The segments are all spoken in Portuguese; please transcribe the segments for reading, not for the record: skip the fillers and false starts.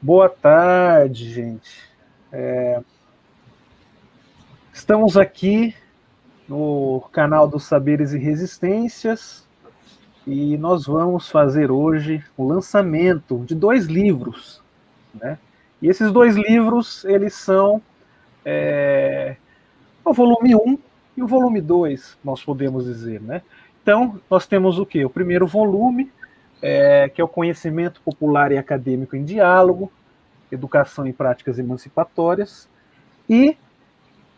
Boa tarde, gente. Estamos aqui no canal dos Saberes e Resistências e nós vamos fazer hoje o lançamento de 2 livros, né? E esses 2 livros, eles são o volume 1 e o volume 2, nós podemos dizer, né? Então, nós temos o quê? O primeiro volume, que é o Conhecimento Popular e Acadêmico em Diálogo, Educação e Práticas Emancipatórias, e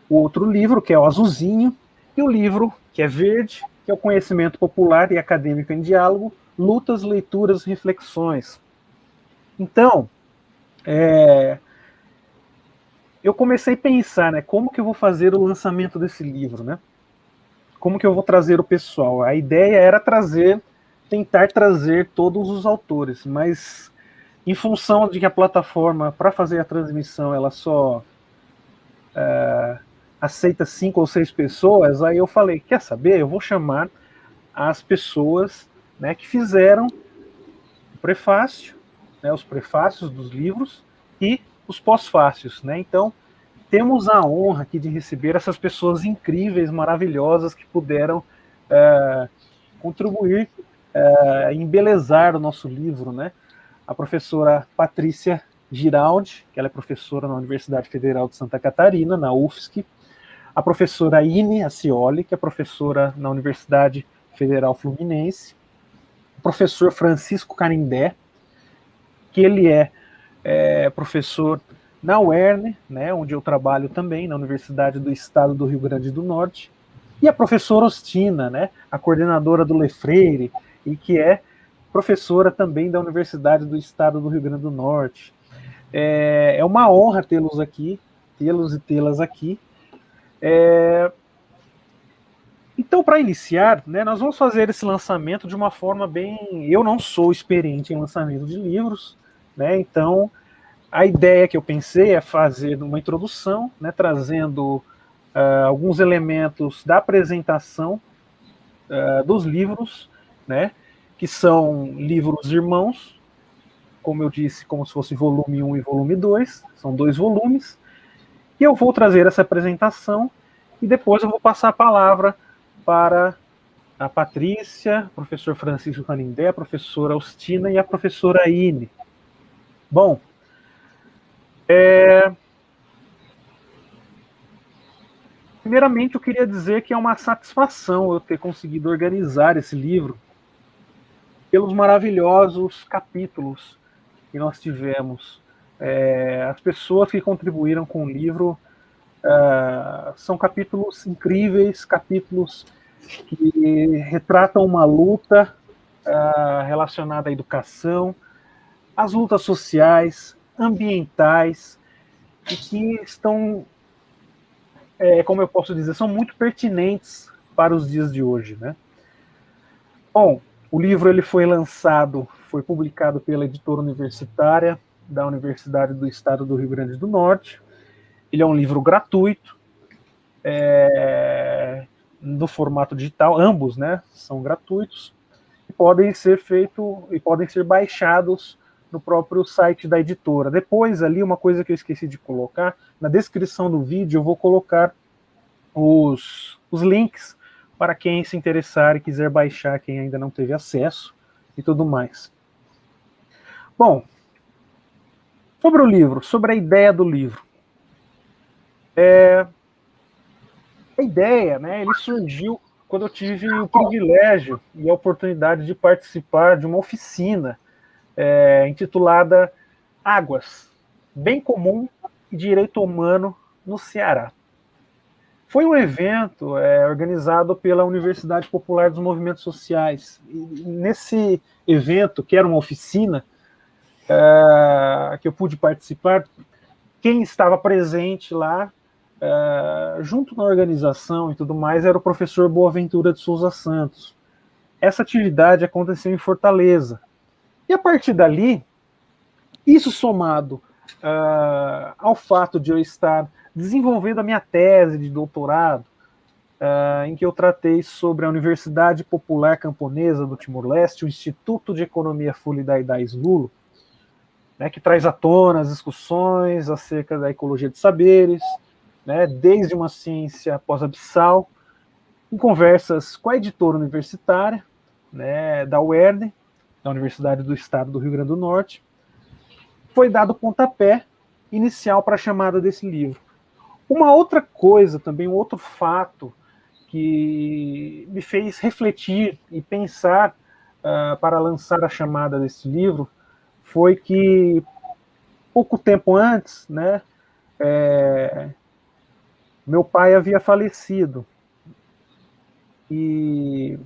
o outro livro, que é o azulzinho, e o livro, que é verde, que é o Conhecimento Popular e Acadêmico em Diálogo, Lutas, Leituras, Reflexões. Então, eu comecei a pensar, né, como que eu vou fazer o lançamento desse livro, né? Como que eu vou trazer o pessoal? A ideia era tentar trazer todos os autores, mas em função de que a plataforma, para fazer a transmissão, ela só aceita 5 ou 6 pessoas, aí eu falei, quer saber? Eu vou chamar as pessoas, né, que fizeram o prefácio, né, os prefácios dos livros e os pós-fácios, né? Então, temos a honra aqui de receber essas pessoas incríveis, maravilhosas, que puderam contribuir, embelezar o nosso livro, né? A professora Patrícia Giraldi, que ela é professora na Universidade Federal de Santa Catarina, na UFSC, a professora Ine Acioli, que é professora na Universidade Federal Fluminense, o professor Francisco Canindé, que ele é professor na UERN, né, onde eu trabalho também, na Universidade do Estado do Rio Grande do Norte, e a professora Ostina, né, a coordenadora do Lefreire, e que é professora também da Universidade do Estado do Rio Grande do Norte. É uma honra tê-los aqui, tê-los e tê-las aqui. Então, para iniciar, né, nós vamos fazer esse lançamento de uma forma bem. Eu não sou experiente em lançamento de livros, né, então a ideia que eu pensei é fazer uma introdução, né, trazendo alguns elementos da apresentação dos livros, né, que são livros irmãos, como eu disse, como se fosse volume 1 e volume 2, são 2 volumes, e eu vou trazer essa apresentação e depois eu vou passar a palavra para a Patrícia, o professor Francisco Canindé, a professora Austina e a professora Ine. Bom, primeiramente eu queria dizer que é uma satisfação eu ter conseguido organizar esse livro pelos maravilhosos capítulos que nós tivemos. As pessoas que contribuíram com o livro são capítulos incríveis, capítulos que retratam uma luta relacionada à educação, às lutas sociais, ambientais, e que estão, como eu posso dizer, são muito pertinentes para os dias de hoje, né? Bom, o livro ele foi publicado pela editora universitária da Universidade do Estado do Rio Grande do Norte. Ele é um livro gratuito, no formato digital, ambos, né, são gratuitos e podem ser baixados no próprio site da editora. Depois ali uma coisa que eu esqueci de colocar na descrição do vídeo, eu vou colocar os links para quem se interessar e quiser baixar, quem ainda não teve acesso e tudo mais. Bom, sobre o livro, sobre a ideia do livro. A ideia, né, ele surgiu quando eu tive o privilégio e a oportunidade de participar de uma oficina intitulada Águas, Bem Comum e Direito Humano no Ceará. Foi um evento organizado pela Universidade Popular dos Movimentos Sociais. E nesse evento, que era uma oficina, que eu pude participar, quem estava presente lá, junto na organização e tudo mais, era o professor Boaventura de Souza Santos. Essa atividade aconteceu em Fortaleza. E a partir dali, isso somado ao fato de eu estar desenvolvendo a minha tese de doutorado, em que eu tratei sobre a Universidade Popular Camponesa do Timor-Leste, o Instituto de Economia Fully Daidai Lulo, né, que traz à tona as discussões acerca da ecologia de saberes, né, desde uma ciência pós-abissal, em conversas com a editora universitária, né, da UERN, da Universidade do Estado do Rio Grande do Norte, foi dado o pontapé inicial para a chamada desse livro. Uma outra coisa também, um outro fato que me fez refletir e pensar para lançar a chamada desse livro foi que pouco tempo antes, né, meu pai havia falecido e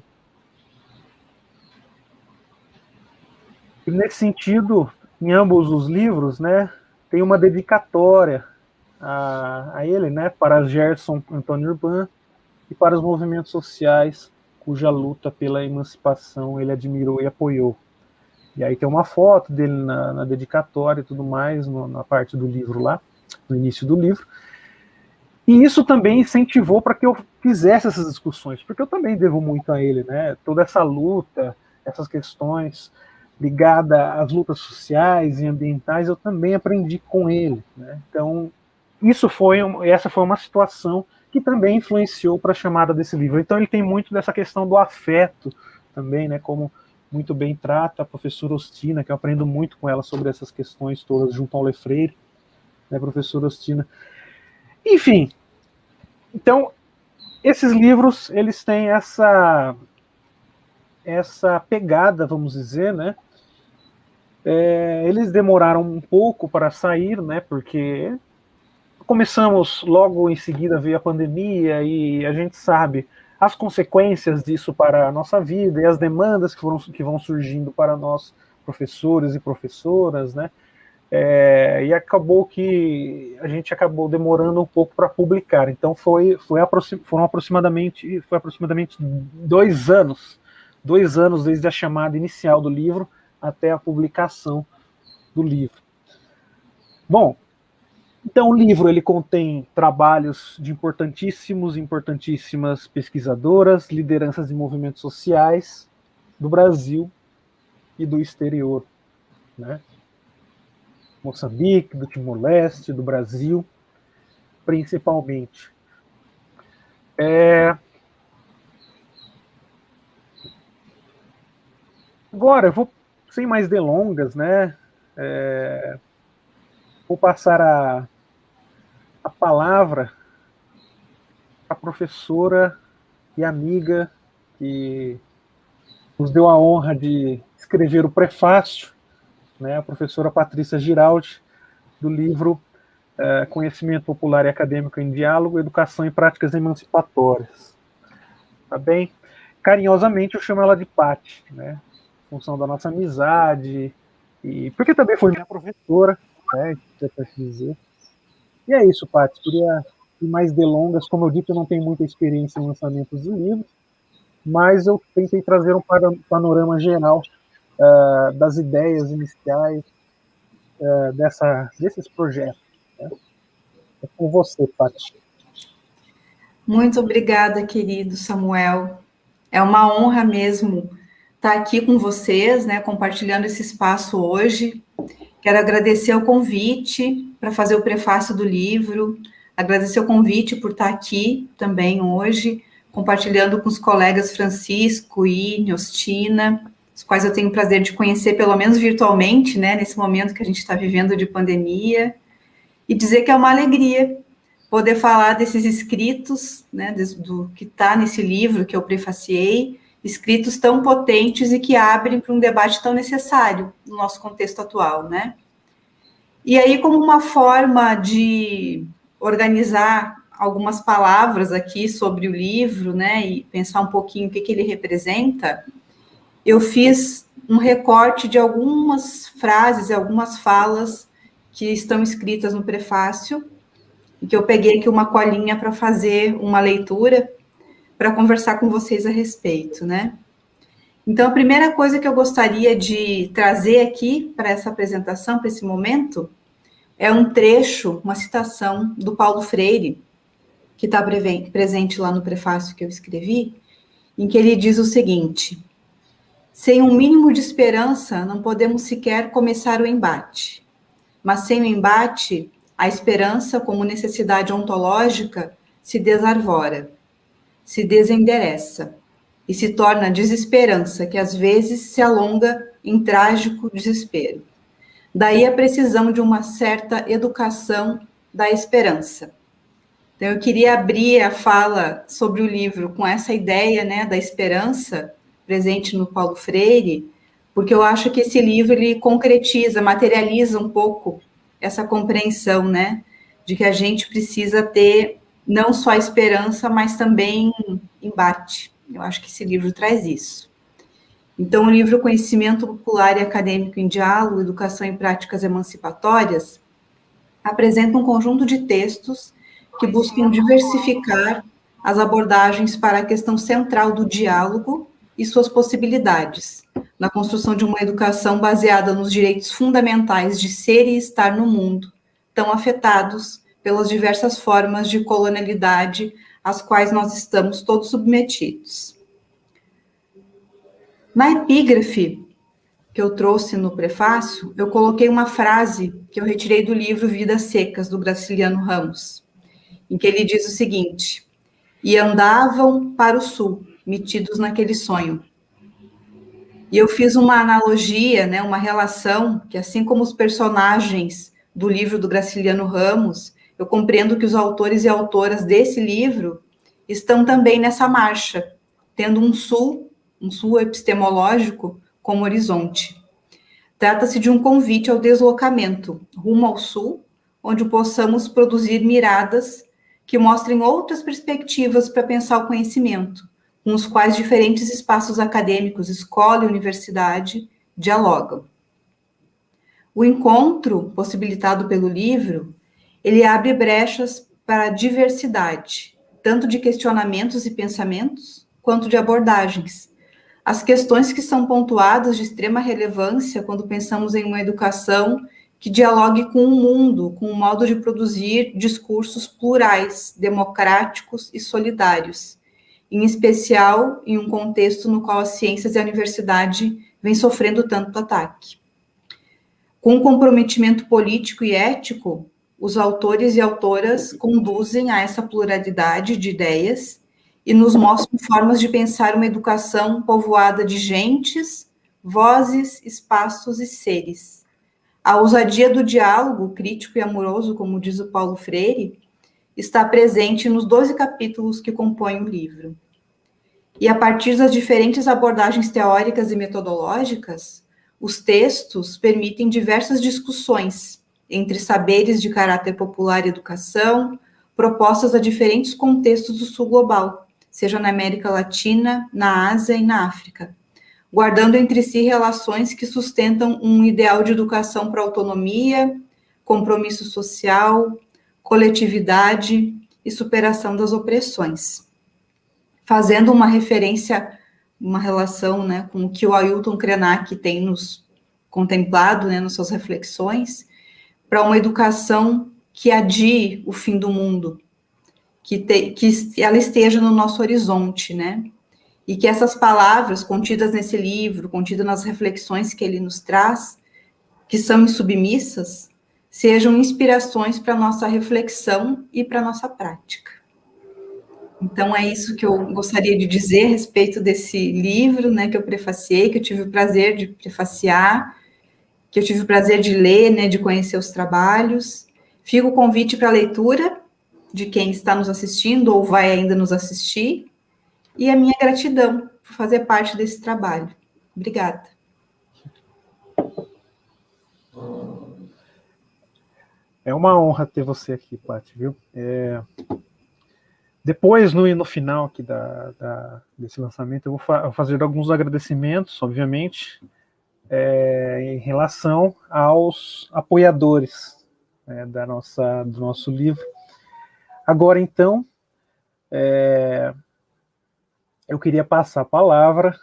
nesse sentido, em ambos os livros, né, tem uma dedicatória a ele, né, para Gerson Antônio Urban e para os movimentos sociais cuja luta pela emancipação ele admirou e apoiou. E aí tem uma foto dele na dedicatória e tudo mais, na parte do livro lá, no início do livro. E isso também incentivou para que eu fizesse essas discussões, porque eu também devo muito a ele, né? Toda essa luta, essas questões ligadas às lutas sociais e ambientais, eu também aprendi com ele, né? Então, essa foi uma situação que também influenciou para a chamada desse livro. Então, ele tem muito dessa questão do afeto também, né? Como muito bem trata a professora Ostina, que eu aprendo muito com ela sobre essas questões todas, junto ao Lefreire, né, professora Ostina. Enfim, então, esses livros, eles têm essa pegada, vamos dizer, né? Eles demoraram um pouco para sair, né? Porque começamos logo em seguida, veio a pandemia e a gente sabe as consequências disso para a nossa vida e as demandas que vão surgindo para nós, professores e professoras, né? E acabou que a gente acabou demorando um pouco para publicar. Então foram aproximadamente 2 anos, 2 anos desde a chamada inicial do livro até a publicação do livro. Bom, então o livro ele contém trabalhos de importantíssimas pesquisadoras, lideranças de movimentos sociais do Brasil e do exterior, né? Moçambique, do Timor-Leste, do Brasil, principalmente. Agora, eu vou, sem mais delongas, né, vou passar a palavra à professora e amiga que nos deu a honra de escrever o prefácio, né, a professora Patrícia Giraldi, do livro Conhecimento Popular e Acadêmico em Diálogo, Educação e Práticas Emancipatórias. Tá bem? Carinhosamente eu chamo ela de Pati, né? Em função da nossa amizade, e porque também foi minha professora, né? Se eu dizer. E é isso, Pati. Queria ir mais delongas. Como eu disse, eu não tenho muita experiência em lançamentos de livros, mas eu tentei trazer um panorama geral das ideias iniciais desses projetos. Né? É com você, Pati. Muito obrigada, querido Samuel. É uma honra mesmo estar aqui com vocês, né, compartilhando esse espaço hoje. Quero agradecer o convite para fazer o prefácio do livro, agradecer o convite por estar aqui também hoje, compartilhando com os colegas Francisco, Ine, Ostina, os quais eu tenho o prazer de conhecer, pelo menos virtualmente, né, nesse momento que a gente está vivendo de pandemia, e dizer que é uma alegria poder falar desses escritos, né, do que está nesse livro que eu prefaciei, escritos tão potentes e que abrem para um debate tão necessário no nosso contexto atual, né? E aí, como uma forma de organizar algumas palavras aqui sobre o livro, né, e pensar um pouquinho o que ele representa, eu fiz um recorte de algumas frases, algumas falas que estão escritas no prefácio, e que eu peguei aqui uma colinha para fazer uma leitura, para conversar com vocês a respeito, né? Então, a primeira coisa que eu gostaria de trazer aqui para essa apresentação, para esse momento, é um trecho, uma citação do Paulo Freire, que está presente lá no prefácio que eu escrevi, em que ele diz o seguinte: Sem um mínimo de esperança, não podemos sequer começar o embate. Mas sem o embate, a esperança, como necessidade ontológica, se desarvora, se desendereça e se torna desesperança, que às vezes se alonga em trágico desespero. Daí a precisão de uma certa educação da esperança. Então, eu queria abrir a fala sobre o livro com essa ideia, né, da esperança presente no Paulo Freire, porque eu acho que esse livro ele concretiza, materializa um pouco essa compreensão, né, de que a gente precisa ter não só esperança, mas também embate. Eu acho que esse livro traz isso. Então, o livro Conhecimento Popular e Acadêmico em Diálogo, Educação em Práticas Emancipatórias, apresenta um conjunto de textos que buscam diversificar as abordagens para a questão central do diálogo e suas possibilidades, na construção de uma educação baseada nos direitos fundamentais de ser e estar no mundo, tão afetados pelas diversas formas de colonialidade às quais nós estamos todos submetidos. Na epígrafe que eu trouxe no prefácio, eu coloquei uma frase que eu retirei do livro Vidas Secas, do Graciliano Ramos, em que ele diz o seguinte: e andavam para o sul, metidos naquele sonho. E eu fiz uma analogia, né, uma relação, que assim como os personagens do livro do Graciliano Ramos, eu compreendo que os autores e autoras desse livro estão também nessa marcha, tendo um sul epistemológico como horizonte. Trata-se de um convite ao deslocamento rumo ao sul, onde possamos produzir miradas que mostrem outras perspectivas para pensar o conhecimento, com os quais diferentes espaços acadêmicos, escola e universidade, dialogam. O encontro, possibilitado pelo livro, ele abre brechas para a diversidade, tanto de questionamentos e pensamentos, quanto de abordagens. As questões que são pontuadas de extrema relevância quando pensamos em uma educação que dialogue com o mundo, com o modo de produzir discursos plurais, democráticos e solidários, em especial em um contexto no qual as ciências e a universidade vêm sofrendo tanto ataque. Com um comprometimento político e ético, os autores e autoras conduzem a essa pluralidade de ideias e nos mostram formas de pensar uma educação povoada de gentes, vozes, espaços e seres. A ousadia do diálogo crítico e amoroso, como diz o Paulo Freire, está presente nos 12 capítulos que compõem o livro. E a partir das diferentes abordagens teóricas e metodológicas, os textos permitem diversas discussões entre saberes de caráter popular e educação, propostas a diferentes contextos do sul global, seja na América Latina, na Ásia e na África, guardando entre si relações que sustentam um ideal de educação para autonomia, compromisso social, coletividade e superação das opressões. Fazendo uma referência, uma relação, né, com o que o Ailton Krenak tem nos contemplado, né, nas suas reflexões, para uma educação que adie o fim do mundo, que ela esteja no nosso horizonte, né? E que essas palavras contidas nesse livro, contidas nas reflexões que ele nos traz, que são insubmissas, sejam inspirações para a nossa reflexão e para a nossa prática. Então, é isso que eu gostaria de dizer a respeito desse livro, né, que eu prefaciei, que eu tive o prazer de prefaciar, que eu tive o prazer de ler, né, de conhecer os trabalhos. Fica o convite para a leitura de quem está nos assistindo ou vai ainda nos assistir, e a minha gratidão por fazer parte desse trabalho. Obrigada. É uma honra ter você aqui, Paty, viu? Depois, no final aqui desse lançamento, eu vou fazer alguns agradecimentos, obviamente, em relação aos apoiadores, né, do nosso livro. Agora, então, eu queria passar a palavra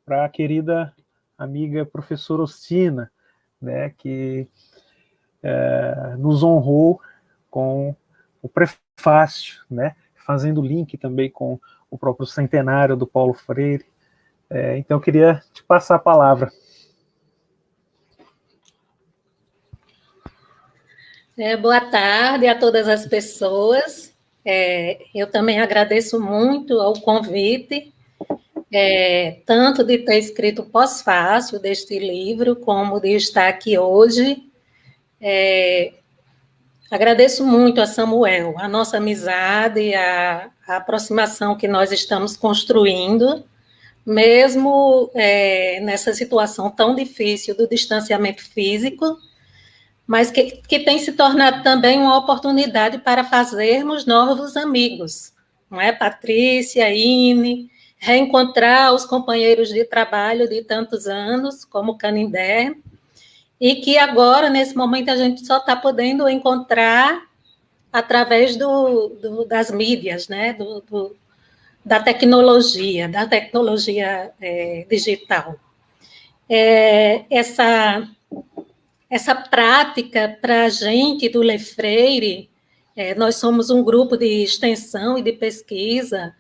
para a querida amiga professora Ostina, né, que nos honrou com o prefácio, né, fazendo link também com o próprio centenário do Paulo Freire, Então, eu queria te passar a palavra. Boa tarde a todas as pessoas. Eu também agradeço muito ao convite, tanto de ter escrito o pós-fácil deste livro, como de estar aqui hoje. Agradeço muito a Samuel, a nossa amizade, a aproximação que nós estamos construindo, mesmo nessa situação tão difícil do distanciamento físico, mas que tem se tornado também uma oportunidade para fazermos novos amigos, não é? Patrícia, Ine, reencontrar os companheiros de trabalho de tantos anos, como Canindé, e que agora, nesse momento, a gente só está podendo encontrar através das mídias, né? Da tecnologia digital. Essa prática, para a gente do Le Freire, nós somos um grupo de extensão e de pesquisa,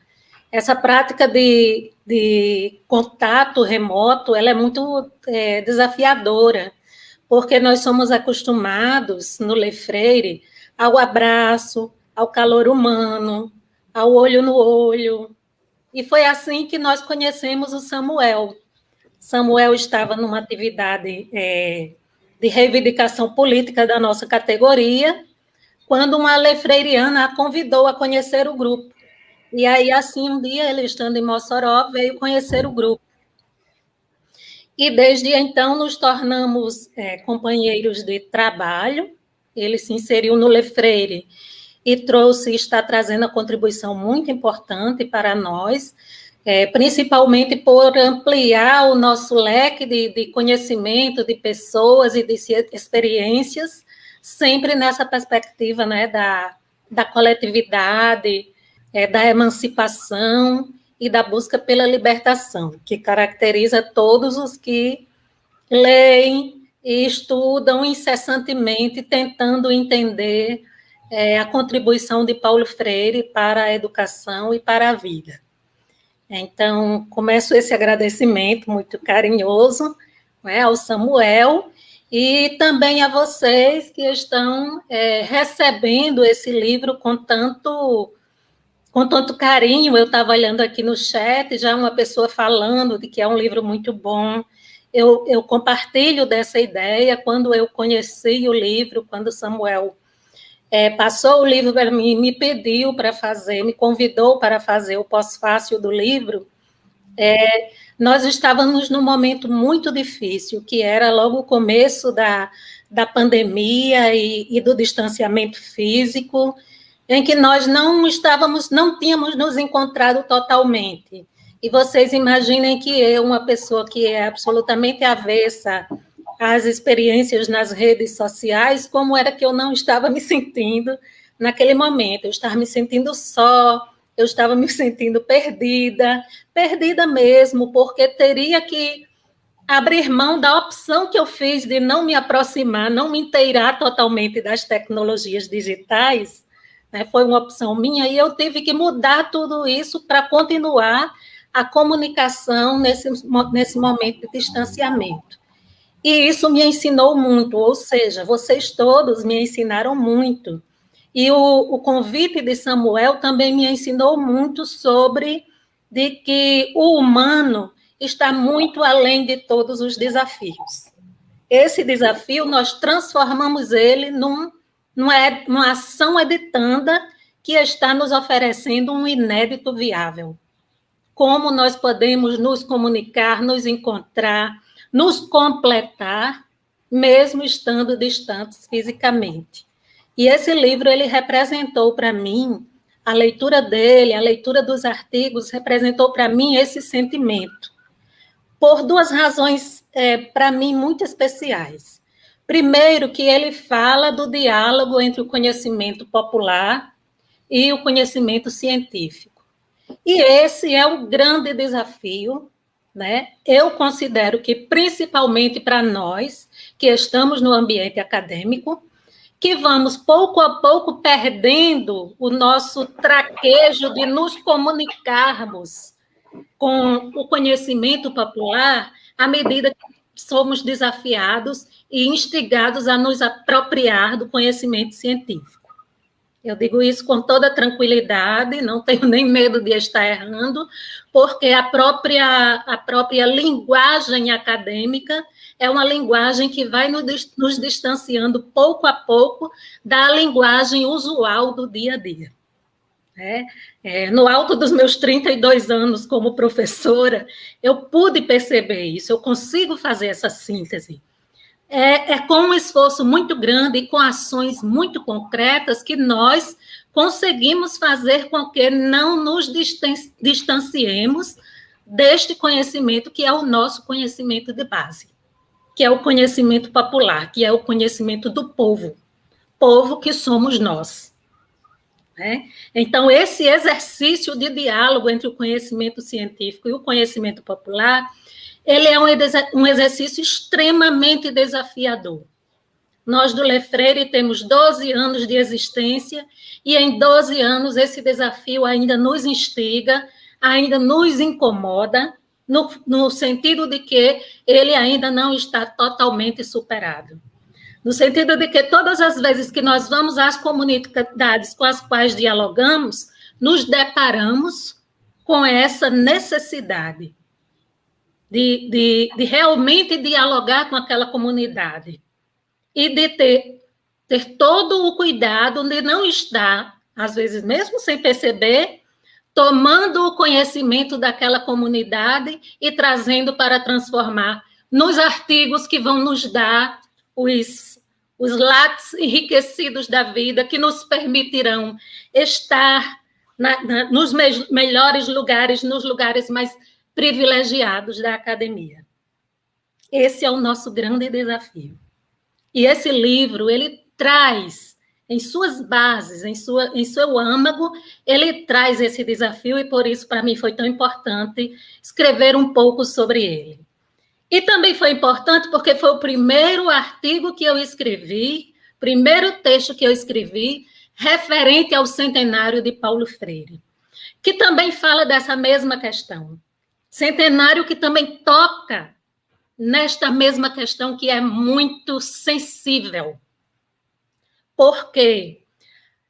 essa prática de contato remoto, ela é muito desafiadora, porque nós somos acostumados, no Le Freire, ao abraço, ao calor humano, ao olho no olho, e foi assim que nós conhecemos o Samuel. Samuel estava numa atividade de reivindicação política da nossa categoria, quando uma lefreiriana a convidou a conhecer o grupo. E aí, assim, um dia, ele estando em Mossoró, veio conhecer o grupo. E desde então nos tornamos companheiros de trabalho. Ele se inseriu no Le Freire e está trazendo a contribuição muito importante para nós, principalmente por ampliar o nosso leque de conhecimento, de pessoas e de experiências, sempre nessa perspectiva, né, da coletividade, da emancipação e da busca pela libertação, que caracteriza todos os que leem e estudam incessantemente, tentando entender a contribuição de Paulo Freire para a educação e para a vida. Então, começo esse agradecimento muito carinhoso, né, ao Samuel e também a vocês que estão recebendo esse livro com tanto carinho. Eu estava olhando aqui no chat, já uma pessoa falando de que é um livro muito bom. Eu compartilho dessa ideia. Quando eu conheci o livro, quando Samuel passou o livro para mim, me pediu para fazer, me convidou para fazer o pós-fácil do livro, nós estávamos num momento muito difícil, que era logo o começo da pandemia e do distanciamento físico, em que nós não tínhamos nos encontrado totalmente. E vocês imaginem que eu, uma pessoa que é absolutamente avessa às experiências nas redes sociais, como era que eu não estava me sentindo naquele momento. Eu estava me sentindo só, eu estava me sentindo perdida mesmo, porque teria que abrir mão da opção que eu fiz de não me aproximar, não me inteirar totalmente das tecnologias digitais, né? Foi uma opção minha, e eu tive que mudar tudo isso para continuar a comunicação nesse momento de distanciamento. E isso me ensinou muito, ou seja, vocês todos me ensinaram muito. E o convite de Samuel também me ensinou muito sobre de que o humano está muito além de todos os desafios. Esse desafio, nós transformamos ele numa ação editanda que está nos oferecendo um inédito viável. Como nós podemos nos comunicar, nos encontrar, nos completar, mesmo estando distantes fisicamente. E esse livro, ele representou para mim, a leitura dele, a leitura dos artigos, representou para mim esse sentimento, por duas razões, para mim, muito especiais. Primeiro, que ele fala do diálogo entre o conhecimento popular e o conhecimento científico. E esse é o grande desafio, né? Eu considero que, principalmente para nós, que estamos no ambiente acadêmico, que vamos, pouco a pouco, perdendo o nosso traquejo de nos comunicarmos com o conhecimento popular à medida que somos desafiados e instigados a nos apropriar do conhecimento científico. Eu digo isso com toda tranquilidade, não tenho nem medo de estar errando, porque a própria linguagem acadêmica é uma linguagem que vai nos distanciando pouco a pouco da linguagem usual do dia a dia. No alto dos meus 32 anos como professora, eu pude perceber isso, eu consigo fazer essa síntese. É com um esforço muito grande e com ações muito concretas que nós conseguimos fazer com que não nos distanciemos deste conhecimento que é o nosso conhecimento de base, que é o conhecimento popular, que é o conhecimento do povo que somos nós. Então, esse exercício de diálogo entre o conhecimento científico e o conhecimento popular, ele é um exercício extremamente desafiador. Nós, do Lefreire, temos 12 anos de existência, e em 12 anos esse desafio ainda nos instiga, ainda nos incomoda, no sentido de que ele ainda não está totalmente superado. No sentido de que todas as vezes que nós vamos às comunidades com as quais dialogamos, nos deparamos com essa necessidade de realmente dialogar com aquela comunidade e de ter todo o cuidado de não estar, às vezes mesmo sem perceber, tomando o conhecimento daquela comunidade e trazendo para transformar nos artigos que vão nos dar os lácteos enriquecidos da vida, que nos permitirão estar nos melhores lugares, nos lugares mais privilegiados da academia. Esse é o nosso grande desafio. E esse livro, ele traz, em suas bases, em seu âmago, ele traz esse desafio, e por isso, para mim, foi tão importante escrever um pouco sobre ele. E também foi importante porque foi o primeiro artigo que eu escrevi, primeiro texto que eu escrevi, referente ao centenário de Paulo Freire, que também fala dessa mesma questão. Centenário que também toca nesta mesma questão que é muito sensível. Porque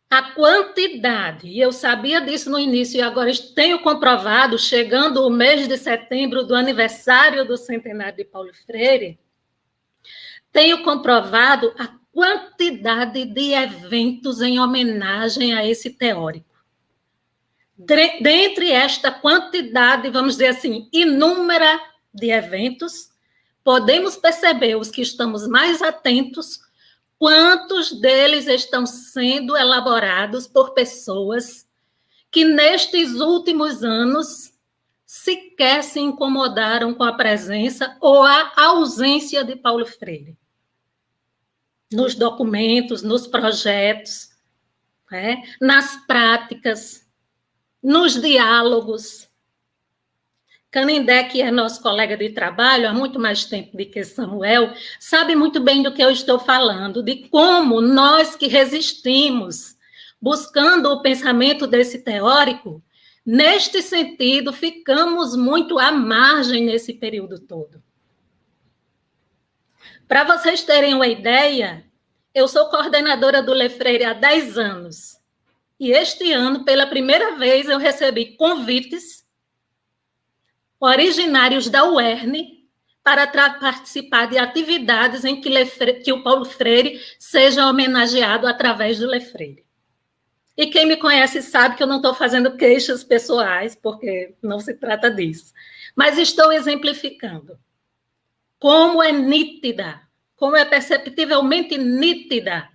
a quantidade, e eu sabia disso no início e agora tenho comprovado, chegando o mês de setembro do aniversário do centenário de Paulo Freire, tenho comprovado a quantidade de eventos em homenagem a esse teórico. Dentre esta quantidade, vamos dizer assim, inúmera de eventos, podemos perceber, os que estamos mais atentos, quantos deles estão sendo elaborados por pessoas que, nestes últimos anos, sequer se incomodaram com a presença ou a ausência de Paulo Freire. Nos documentos, nos projetos, nas práticas, nos diálogos. Canindé, que é nosso colega de trabalho há muito mais tempo do que Samuel, sabe muito bem do que eu estou falando, de como nós que resistimos, buscando o pensamento desse teórico, neste sentido, ficamos muito à margem nesse período todo. Para vocês terem uma ideia, eu sou coordenadora do Lefreire há 10 anos, e este ano, pela primeira vez, eu recebi convites originários da UERN para participar de atividades em que o Paulo Freire seja homenageado através do Lefreire. E quem me conhece sabe que eu não estou fazendo queixas pessoais, porque não se trata disso. Mas estou exemplificando como é nítida, como é perceptivelmente nítida,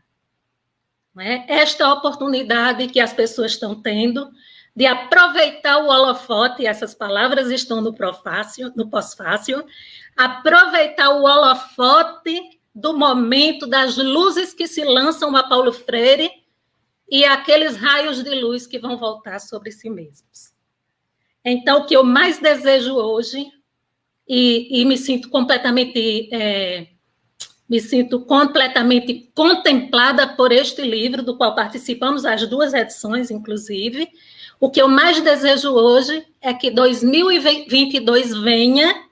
esta oportunidade que as pessoas estão tendo de aproveitar o holofote, essas palavras estão no pós-fácil, aproveitar o holofote do momento das luzes que se lançam a Paulo Freire e aqueles raios de luz que vão voltar sobre si mesmos. Então, o que eu mais desejo hoje, e me sinto completamente contemplada por este livro, do qual participamos, as 2 edições, inclusive. O que eu mais desejo hoje é que 2022 venha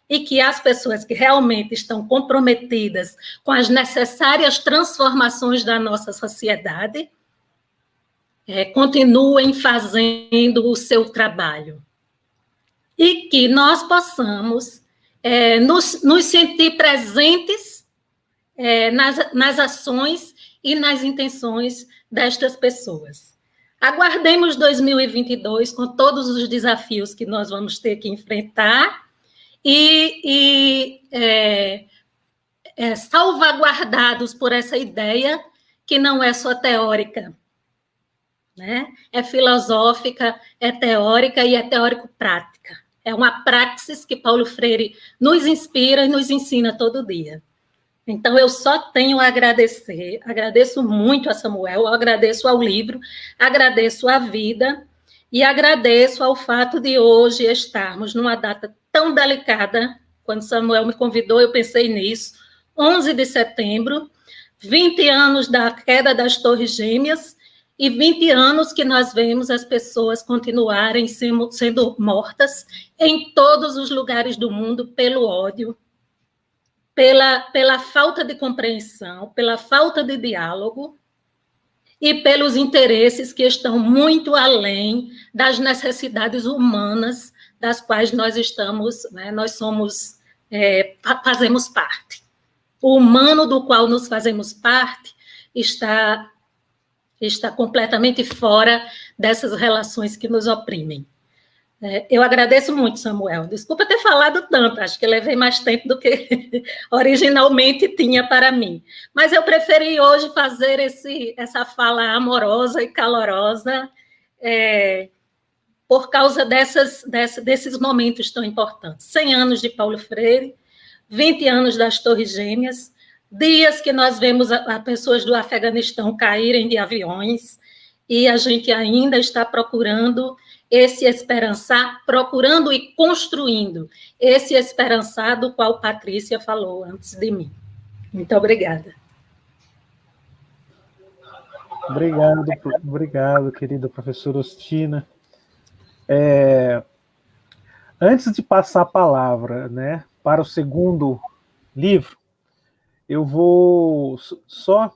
e que as pessoas que realmente estão comprometidas com as necessárias transformações da nossa sociedade continuem fazendo o seu trabalho. E que nós possamos nos sentir presentes nas ações e nas intenções destas pessoas. Aguardemos 2022 com todos os desafios que nós vamos ter que enfrentar salvaguardados por essa ideia que não é só teórica, né? É filosófica, é teórica e é teórico-prática. É uma praxis que Paulo Freire nos inspira e nos ensina todo dia. Então, eu só tenho a agradecer, agradeço muito a Samuel, agradeço ao livro, agradeço à vida e agradeço ao fato de hoje estarmos numa data tão delicada. Quando Samuel me convidou, eu pensei nisso, 11 de setembro, 20 anos da queda das Torres Gêmeas e 20 anos que nós vemos as pessoas continuarem sendo mortas em todos os lugares do mundo pelo ódio, pela falta de compreensão, pela falta de diálogo e pelos interesses que estão muito além das necessidades humanas das quais nós estamos, né, fazemos parte. O humano do qual nos fazemos parte está completamente fora dessas relações que nos oprimem. Eu agradeço muito, Samuel. Desculpa ter falado tanto, acho que levei mais tempo do que originalmente tinha para mim. Mas eu preferi hoje fazer essa fala amorosa e calorosa por causa desses momentos tão importantes. 100 anos de Paulo Freire, 20 anos das Torres Gêmeas, dias que nós vemos as pessoas do Afeganistão caírem de aviões e a gente ainda está procurando esse esperançar, procurando e construindo esse esperançar do qual Patrícia falou antes de mim. Muito obrigada. Obrigado, querida professora Ostina. Antes de passar a palavra, né, para o segundo livro, eu vou só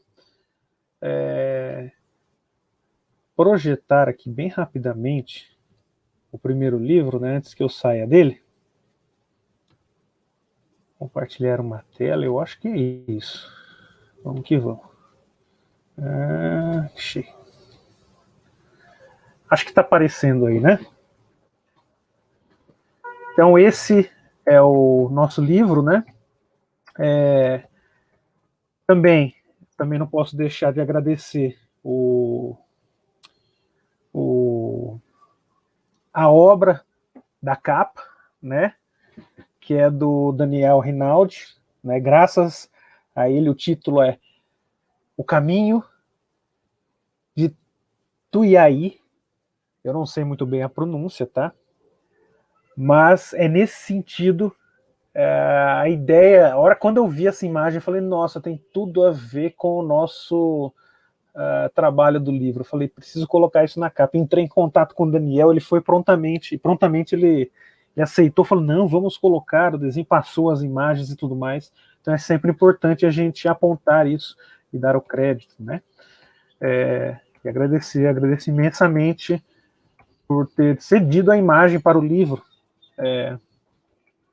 projetar aqui bem rapidamente o primeiro livro, né, antes que eu saia dele. Compartilhar uma tela, eu acho que é isso. Vamos que vamos. Acho que está aparecendo aí, né? Então, esse é o nosso livro, né? Também não posso deixar de agradecer a obra da capa, né? Que é do Daniel Rinaldi, né? Graças a ele, o título é O Caminho de Tuiaí. Eu não sei muito bem a pronúncia, tá? Mas é nesse sentido a ideia. Quando eu vi essa imagem, eu falei, nossa, tem tudo a ver com o nosso trabalho do livro. Eu falei, preciso colocar isso na capa. Entrei em contato com o Daniel, ele foi prontamente ele aceitou, falou, não, vamos colocar, o desenho passou as imagens e tudo mais. Então é sempre importante a gente apontar isso e dar o crédito, né? E agradecer imensamente por ter cedido a imagem para o livro,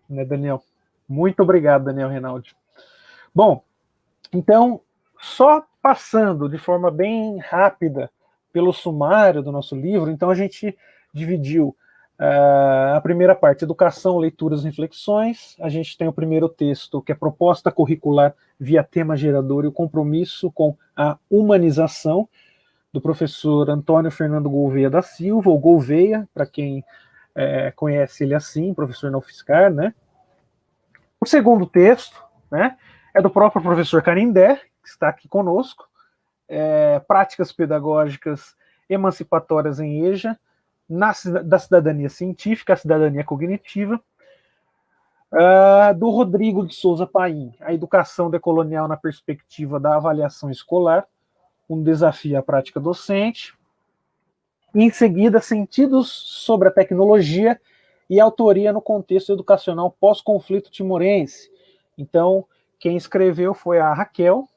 né, Daniel? Muito obrigado, Daniel Rinaldi. Bom, então, só passando de forma bem rápida pelo sumário do nosso livro, então a gente dividiu a primeira parte, educação, leituras e reflexões. A gente tem o primeiro texto, que é proposta curricular via tema gerador e o compromisso com a humanização, do professor Antônio Fernando Gouveia da Silva, ou Gouveia, para quem conhece ele assim, professor na UFSCar, né? O segundo texto, né, é do próprio professor Canindé, que está aqui conosco, Práticas Pedagógicas Emancipatórias em EJA, da cidadania científica, a cidadania cognitiva, do Rodrigo de Souza Paim, A Educação Decolonial na Perspectiva da Avaliação Escolar, um desafio à prática docente. E, em seguida, Sentidos sobre a Tecnologia e Autoria no Contexto Educacional Pós-Conflito Timorense. Então, quem escreveu foi a Raquel,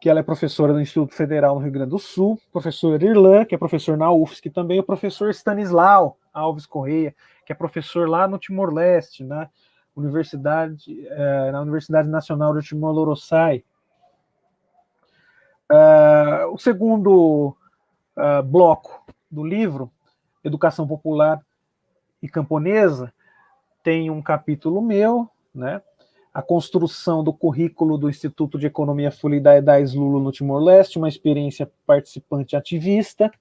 que ela é professora do Instituto Federal no Rio Grande do Sul, professor Irlan, que é professor na UFSC também, o professor Stanislau Alves Correia, que é professor lá no Timor-Leste, na Universidade Nacional de Timor-Loroçai. O segundo bloco do livro, Educação Popular e Camponesa, tem um capítulo meu, né? A construção do currículo do Instituto de Economia Folha da Edais Lulo no Timor-Leste, uma experiência participante ativista.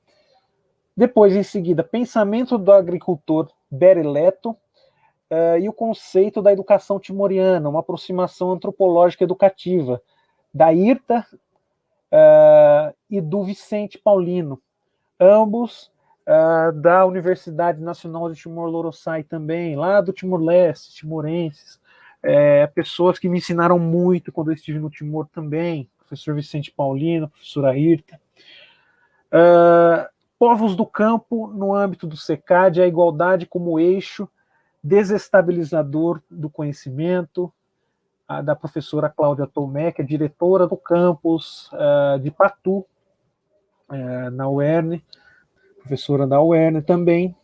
Depois, em seguida, Pensamento do Agricultor Berileto e o conceito da educação timoriana, uma aproximação antropológica educativa, da Irta e do Vicente Paulino, ambos da Universidade Nacional de Timor-Loroçai também, lá do Timor-Leste, timorenses, pessoas que me ensinaram muito quando eu estive no Timor também, professor Vicente Paulino, professora Irta. Povos do campo no âmbito do SECAD, a igualdade como eixo desestabilizador do conhecimento, da professora Cláudia Tomé, que é diretora do campus de Patu, na UERN, professora da UERN também,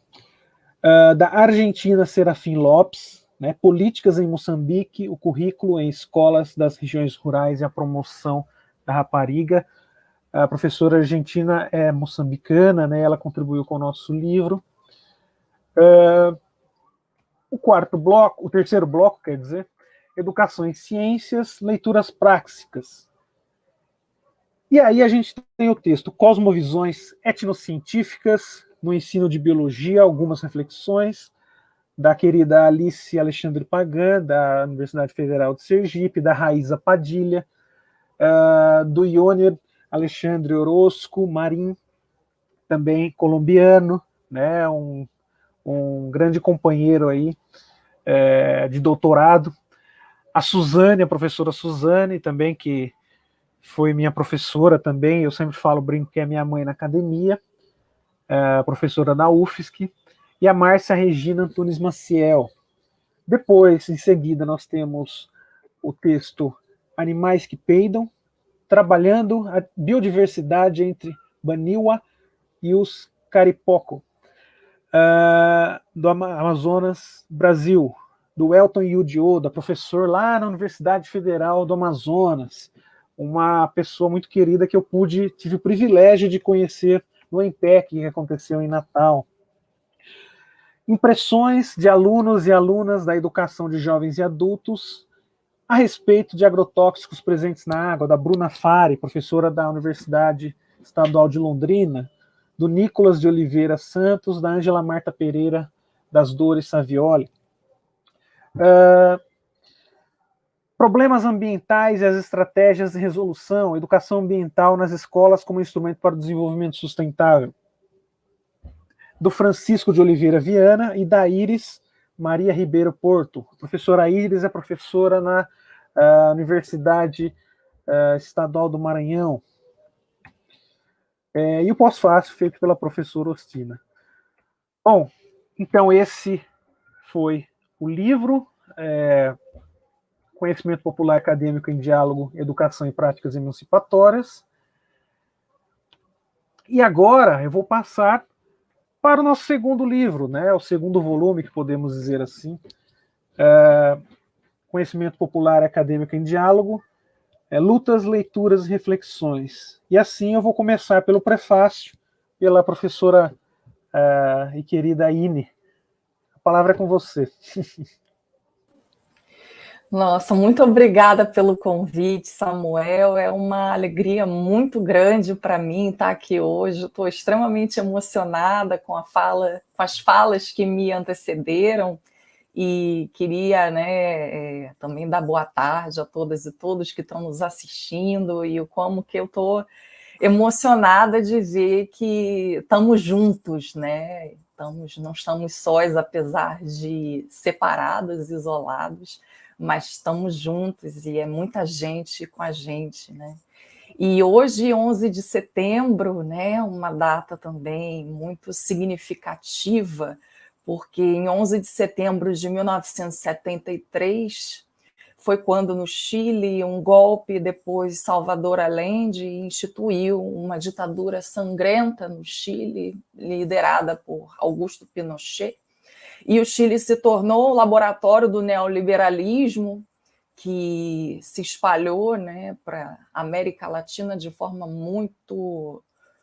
da Argentina Serafim Lopes, né, Políticas em Moçambique, o currículo em escolas das regiões rurais e a promoção da rapariga. A professora argentina é moçambicana, né, ela contribuiu com o nosso livro. O terceiro bloco, quer dizer, Educação em Ciências, Leituras Práticas. E aí a gente tem o texto Cosmovisões Etnocientíficas no Ensino de Biologia, algumas reflexões, da querida Alice Alexandre Pagan, da Universidade Federal de Sergipe, da Raíza Padilha, do Ioner Alexandre Orozco Marim, também colombiano, né, um grande companheiro aí de doutorado. A Suzane, a professora Suzane, também, que foi minha professora também, eu sempre falo, brinco que é minha mãe na academia, professora da UFSC, e a Márcia Regina Antunes Maciel. Depois, em seguida, nós temos o texto Animais que Peidam, trabalhando a biodiversidade entre Baniwa e os Caripoco, do Amazonas, Brasil, do Elton Yudio, da professor lá na Universidade Federal do Amazonas, uma pessoa muito querida que eu tive o privilégio de conhecer no EMPEC, que aconteceu em Natal. Impressões de alunos e alunas da educação de jovens e adultos a respeito de agrotóxicos presentes na água, da Bruna Fari, professora da Universidade Estadual de Londrina, do Nicolas de Oliveira Santos, da Ângela Marta Pereira, das Dores Savioli. Problemas ambientais e as estratégias de resolução, educação ambiental nas escolas como instrumento para o desenvolvimento sustentável, do Francisco de Oliveira Viana e da Iris Maria Ribeiro Porto. A professora Iris é professora na Universidade Estadual do Maranhão. E o pós-fácil feito pela professora Ostina. Bom, então esse foi o livro, Conhecimento Popular Acadêmico em Diálogo, Educação e Práticas Emancipatórias. E agora eu vou passar para o nosso segundo livro, né, o segundo volume, que podemos dizer assim, Conhecimento Popular Acadêmico em Diálogo, Lutas, Leituras e Reflexões. E assim eu vou começar pelo prefácio, pela professora e querida Ine. A palavra é com você. Nossa, muito obrigada pelo convite, Samuel. É uma alegria muito grande para mim estar aqui hoje. Estou extremamente emocionada com as falas que me antecederam e queria, né, também dar boa tarde a todas e todos que estão nos assistindo e como que eu estou emocionada de ver que estamos juntos, né? Não estamos sós, apesar de separados, isolados, mas estamos juntos e é muita gente com a gente, né? E hoje, 11 de setembro, né, uma data também muito significativa, porque em 11 de setembro de 1973 foi quando no Chile um golpe, depois Salvador Allende instituiu uma ditadura sangrenta no Chile, liderada por Augusto Pinochet, e o Chile se tornou o laboratório do neoliberalismo, que se espalhou, né, para a América Latina de forma muito,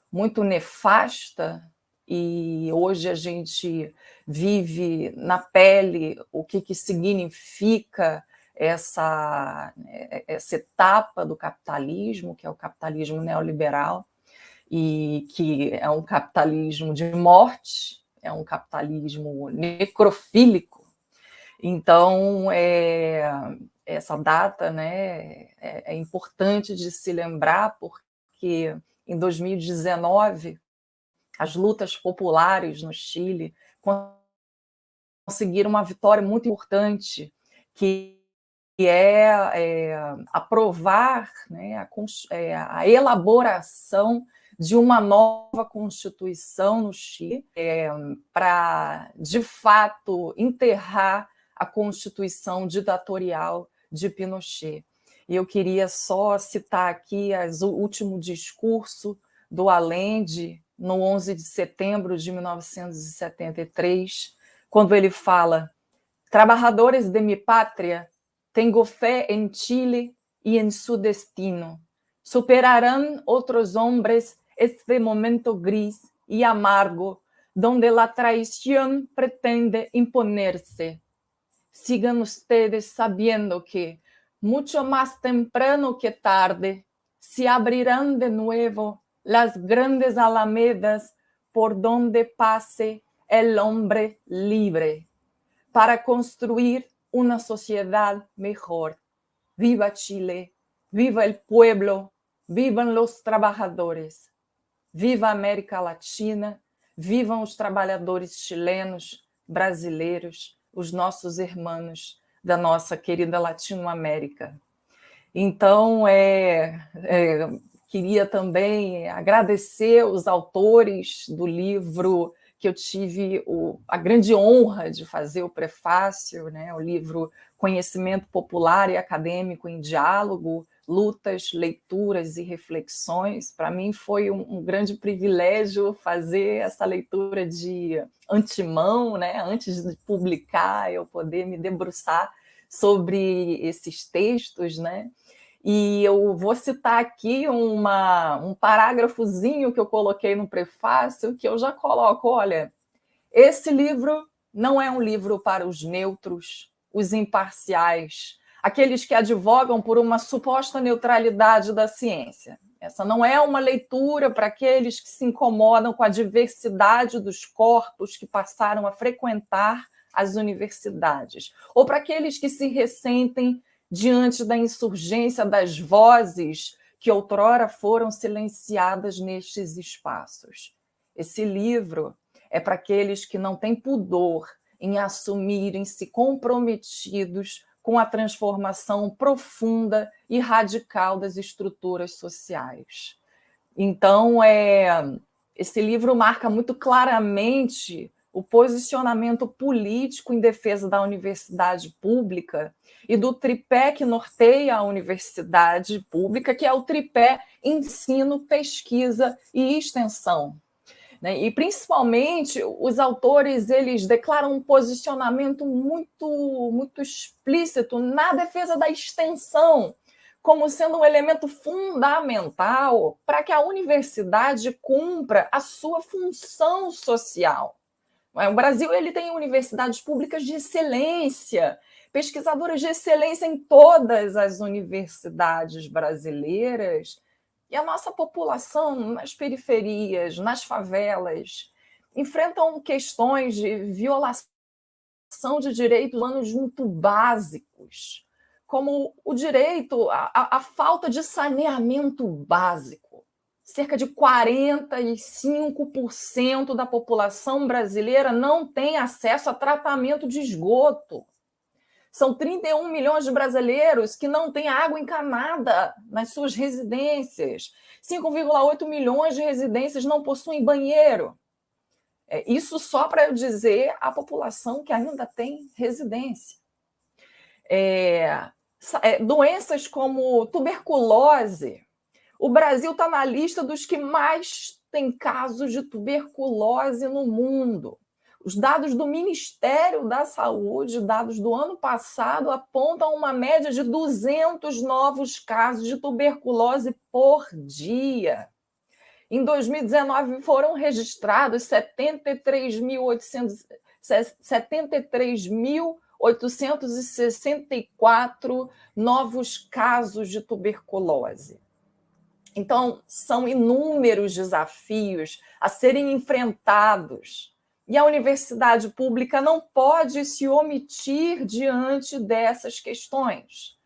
muito nefasta, e hoje a gente vive na pele o que significa essa etapa do capitalismo, que é o capitalismo neoliberal, e que é um capitalismo de morte, é um capitalismo necrofílico. Então, essa data, né, é importante de se lembrar, porque em 2019 as lutas populares no Chile conseguiram uma vitória muito importante, que é aprovar, né, a elaboração de uma nova Constituição no Chile, para, de fato, enterrar a Constituição ditatorial de Pinochet. E eu queria só citar aqui o último discurso do Allende, no 11 de setembro de 1973, quando ele fala: "Trabajadores de mi patria, tengo fe en Chile y en su destino. Superarán otros hombres este momento gris y amargo, donde la traición pretende imponerse. Sigan ustedes sabiendo que, mucho más temprano que tarde, se abrirán de nuevo las grandes alamedas por donde pase el hombre libre, para construir una sociedad mejor. Viva Chile, viva el pueblo, vivan los trabajadores. Viva a América Latina, vivam os trabalhadores chilenos, brasileiros, os nossos irmãos da nossa querida Latinoamérica." Então, queria também agradecer os autores do livro, que eu tive a grande honra de fazer o prefácio, né? O livro Conhecimento Popular e Acadêmico em Diálogo, Lutas, Leituras e Reflexões. Para mim foi um grande privilégio fazer essa leitura de antemão, né? Antes de publicar, eu poder me debruçar sobre esses textos, né? E eu vou citar aqui um parágrafozinho que eu coloquei no prefácio, que eu já coloco: olha, esse livro não é um livro para os neutros, os imparciais, aqueles que advogam por uma suposta neutralidade da ciência. Essa não é uma leitura para aqueles que se incomodam com a diversidade dos corpos que passaram a frequentar as universidades, ou para aqueles que se ressentem diante da insurgência das vozes que outrora foram silenciadas nestes espaços. Esse livro é para aqueles que não têm pudor em assumirem-se comprometidos com a transformação profunda e radical das estruturas sociais. Então, esse livro marca muito claramente o posicionamento político em defesa da universidade pública e do tripé que norteia a universidade pública, que é o tripé ensino, pesquisa e extensão. E, principalmente, os autores eles declaram um posicionamento muito, muito explícito na defesa da extensão, como sendo um elemento fundamental para que a universidade cumpra a sua função social. O Brasil ele tem universidades públicas de excelência, pesquisadores de excelência em todas as universidades brasileiras, e a nossa população nas periferias, nas favelas, enfrentam questões de violação de direitos humanos muito básicos, como o direito à falta de saneamento básico. Cerca de 45% da população brasileira não tem acesso a tratamento de esgoto. São 31 milhões de brasileiros que não têm água encanada nas suas residências. 5,8 milhões de residências não possuem banheiro. Isso só para eu dizer a população que ainda tem residência. Doenças como tuberculose. O Brasil está na lista dos que mais tem casos de tuberculose no mundo. Os dados do Ministério da Saúde, dados do ano passado, apontam uma média de 200 novos casos de tuberculose por dia. Em 2019, foram registrados 73.864 novos casos de tuberculose. Então, são inúmeros desafios a serem enfrentados. E a universidade pública não pode se omitir diante dessas questões.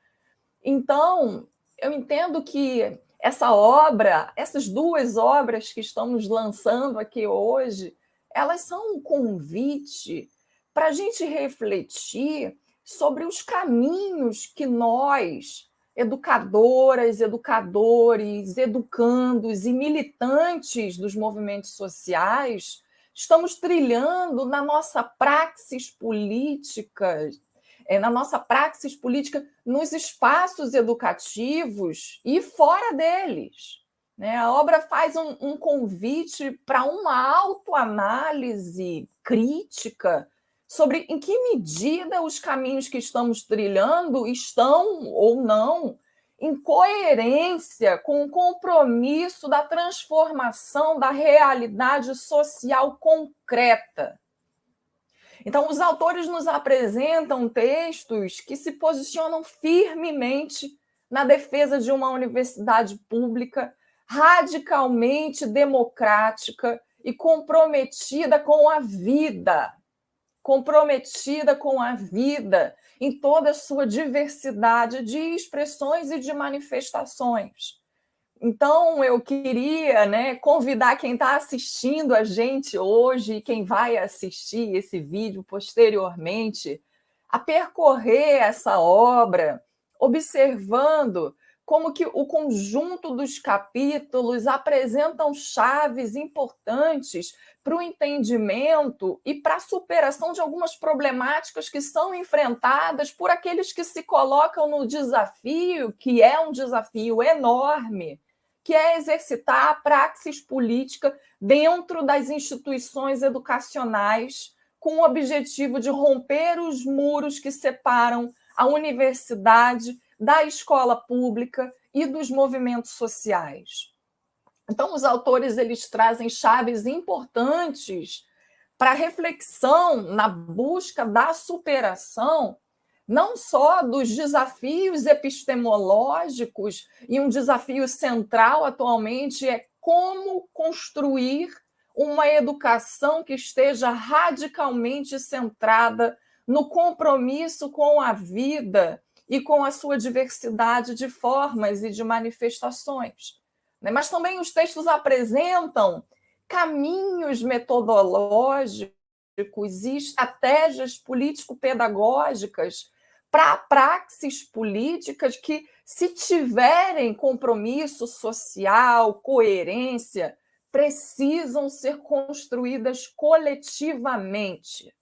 Então, eu entendo que essas duas obras que estamos lançando aqui hoje, elas são um convite para a gente refletir sobre os caminhos que nós, educadoras, educadores, educandos e militantes dos movimentos sociais, estamos trilhando na nossa praxis política, nos espaços educativos e fora deles. A obra faz um convite para uma autoanálise crítica sobre em que medida os caminhos que estamos trilhando estão ou não em coerência com o compromisso da transformação da realidade social concreta. Então, os autores nos apresentam textos que se posicionam firmemente na defesa de uma universidade pública radicalmente democrática e comprometida com a vida em toda a sua diversidade de expressões e de manifestações. Então, eu queria convidar quem está assistindo a gente hoje e quem vai assistir esse vídeo posteriormente a percorrer essa obra, observando como que o conjunto dos capítulos apresentam chaves importantes para o entendimento e para a superação de algumas problemáticas que são enfrentadas por aqueles que se colocam no desafio, que é um desafio enorme, que é exercitar a praxis política dentro das instituições educacionais, com o objetivo de romper os muros que separam a universidade da escola pública e dos movimentos sociais. Então, os autores eles trazem chaves importantes para a reflexão na busca da superação não só dos desafios epistemológicos, e um desafio central atualmente é como construir uma educação que esteja radicalmente centrada no compromisso com a vida e com a sua diversidade de formas e de manifestações. Mas também os textos apresentam caminhos metodológicos e estratégias político-pedagógicas para praxis políticas que, se tiverem compromisso social, coerência, precisam ser construídas coletivamente,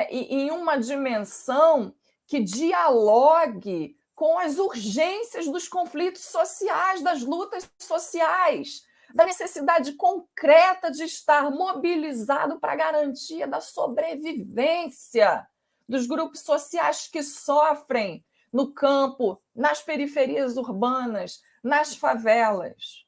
e em uma dimensão que dialogue com as urgências dos conflitos sociais, das lutas sociais, da necessidade concreta de estar mobilizado para a garantia da sobrevivência dos grupos sociais que sofrem no campo, nas periferias urbanas, nas favelas.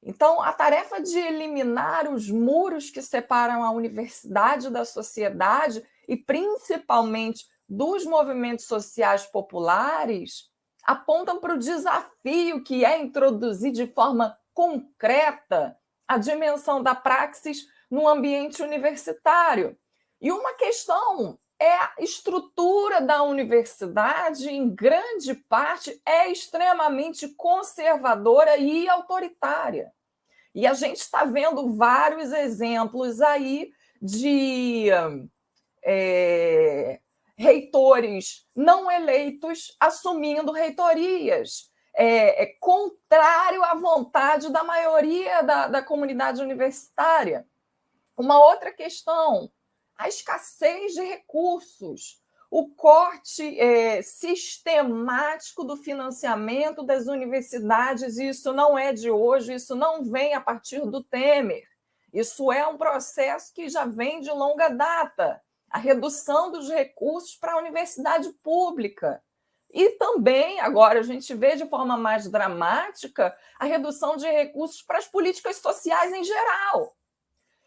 Então, a tarefa de eliminar os muros que separam a universidade da sociedade e, principalmente, dos movimentos sociais populares, apontam para o desafio que é introduzir de forma concreta a dimensão da praxis no ambiente universitário. E uma questão é a estrutura da universidade, em grande parte, é extremamente conservadora e autoritária. E a gente está vendo vários exemplos aí reitores não eleitos assumindo reitorias. É contrário à vontade da maioria da comunidade universitária. Uma outra questão, a escassez de recursos, o corte sistemático do financiamento das universidades, e isso não é de hoje, isso não vem a partir do Temer, isso é um processo que já vem de longa data, a redução dos recursos para a universidade pública. E também, agora, a gente vê de forma mais dramática a redução de recursos para as políticas sociais em geral.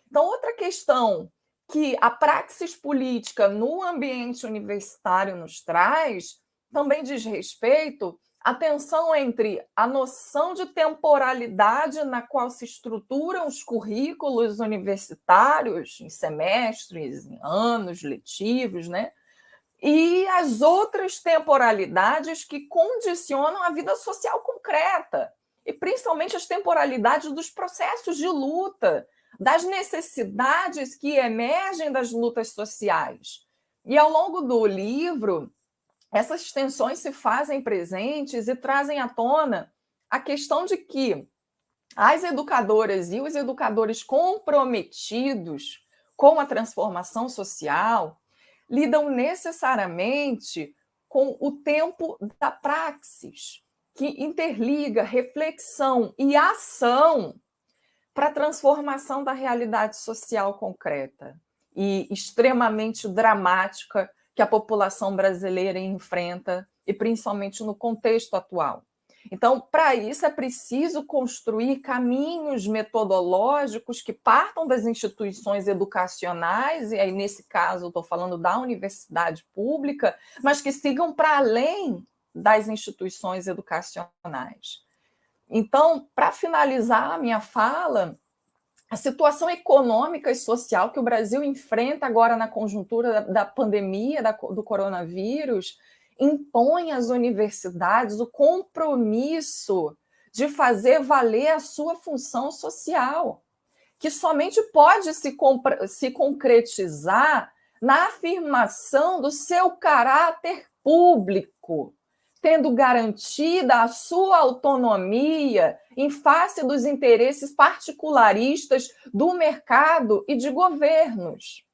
Então, outra questão que a praxis política no ambiente universitário nos traz também diz respeito à tensão entre a noção de temporalidade na qual se estruturam os currículos universitários, em semestres, em anos letivos, né? E as outras temporalidades que condicionam a vida social concreta, e principalmente as temporalidades dos processos de luta, das necessidades que emergem das lutas sociais. E ao longo do livro, essas tensões se fazem presentes e trazem à tona a questão de que as educadoras e os educadores comprometidos com a transformação social lidam necessariamente com o tempo da praxis, que interliga reflexão e ação para a transformação da realidade social concreta e extremamente dramática que a população brasileira enfrenta, e principalmente no contexto atual. Então, para isso, é preciso construir caminhos metodológicos que partam das instituições educacionais, e aí, nesse caso, eu estou falando da universidade pública, mas que sigam para além das instituições educacionais. Então, para finalizar a minha fala, a situação econômica e social que o Brasil enfrenta agora na conjuntura da pandemia do coronavírus impõe às universidades o compromisso de fazer valer a sua função social, que somente pode se concretizar na afirmação do seu caráter público, tendo garantida a sua autonomia em face dos interesses particularistas do mercado e de governos.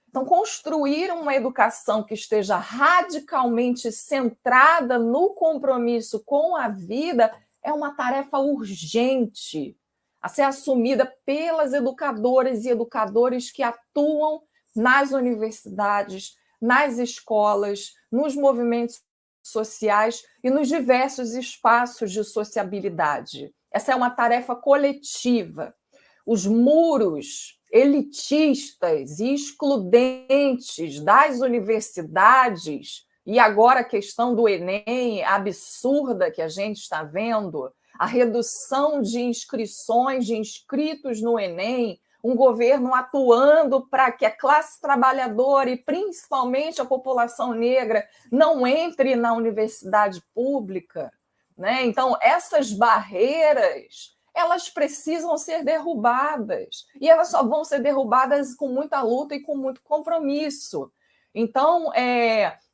Então, construir uma educação que esteja radicalmente centrada no compromisso com a vida é uma tarefa urgente a ser assumida pelas educadoras e educadores que atuam nas universidades, nas escolas, nos movimentos sociais e nos diversos espaços de sociabilidade. Essa é uma tarefa coletiva. Os muros elitistas e excludentes das universidades, e agora a questão do Enem absurda que a gente está vendo, a redução de inscrições, de inscritos no Enem, um governo atuando para que a classe trabalhadora e principalmente a população negra não entre na universidade pública, né? Então, essas barreiras, elas precisam ser derrubadas, e elas só vão ser derrubadas com muita luta e com muito compromisso. Então,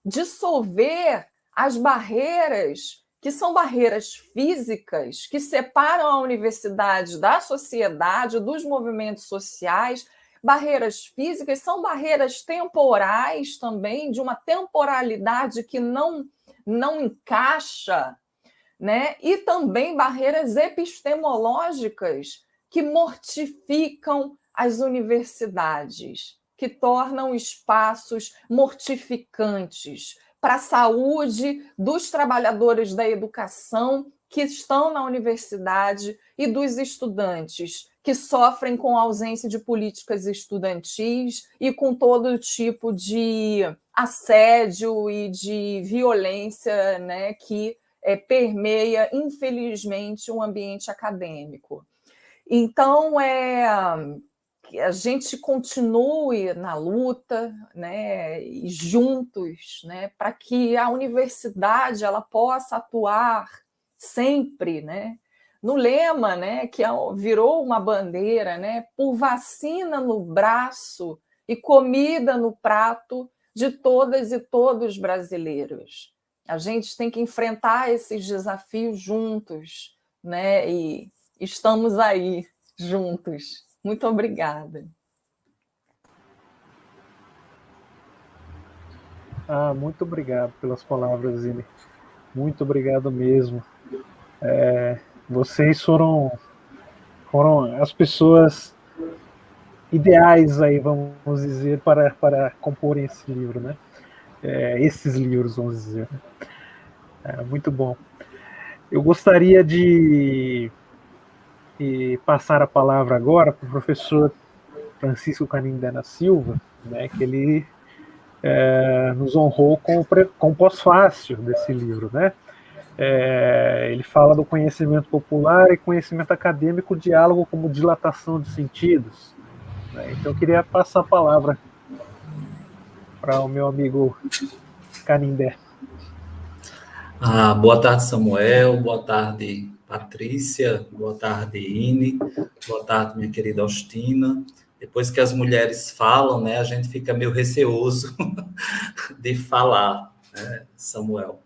dissolver as barreiras, que são barreiras físicas, que separam a universidade da sociedade, dos movimentos sociais. Barreiras físicas são barreiras temporais também, de uma temporalidade que não encaixa, né? E também barreiras epistemológicas que mortificam as universidades, que tornam espaços mortificantes para a saúde dos trabalhadores da educação que estão na universidade e dos estudantes que sofrem com a ausência de políticas estudantis e com todo tipo de assédio e de violência, né, que permeia, infelizmente, o ambiente acadêmico. Então, que a gente continue na luta, né, e juntos, né, para que a universidade ela possa atuar sempre, né, no lema, né, que virou uma bandeira, né, por vacina no braço e comida no prato, de todas e todos brasileiros. A gente tem que enfrentar esses desafios juntos, né? E estamos aí juntos. Muito obrigada. Muito obrigado pelas palavras, Zine. Muito obrigado mesmo. Vocês foram as pessoas ideais aí, vamos dizer, para comporem esse livro, né? Esses livros, vamos dizer. Muito bom. Eu gostaria de passar a palavra agora para o professor Francisco Canindé da Silva, né, que ele nos honrou com o pós-fácil desse livro, né? Ele fala do conhecimento popular e conhecimento acadêmico, diálogo como dilatação de sentidos. Né? Então eu queria passar a palavra para o meu amigo Canindé. Boa tarde, Samuel. Boa tarde, Patrícia. Boa tarde, Ine. Boa tarde, minha querida Austina. Depois que as mulheres falam, né, a gente fica meio receoso de falar, né, Samuel.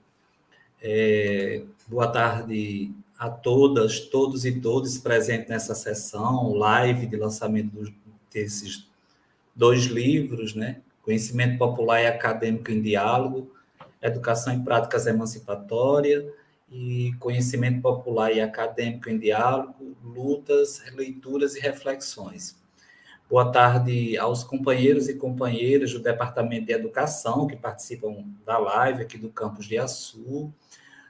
Boa tarde a todas, todos e todas presentes nessa sessão, live de lançamento desses 2 livros, né? Conhecimento Popular e Acadêmico em Diálogo, Educação em Práticas Emancipatórias e Conhecimento Popular e Acadêmico em Diálogo, Lutas, Leituras e Reflexões. Boa tarde aos companheiros e companheiras do Departamento de Educação que participam da live aqui do Campus de Açu,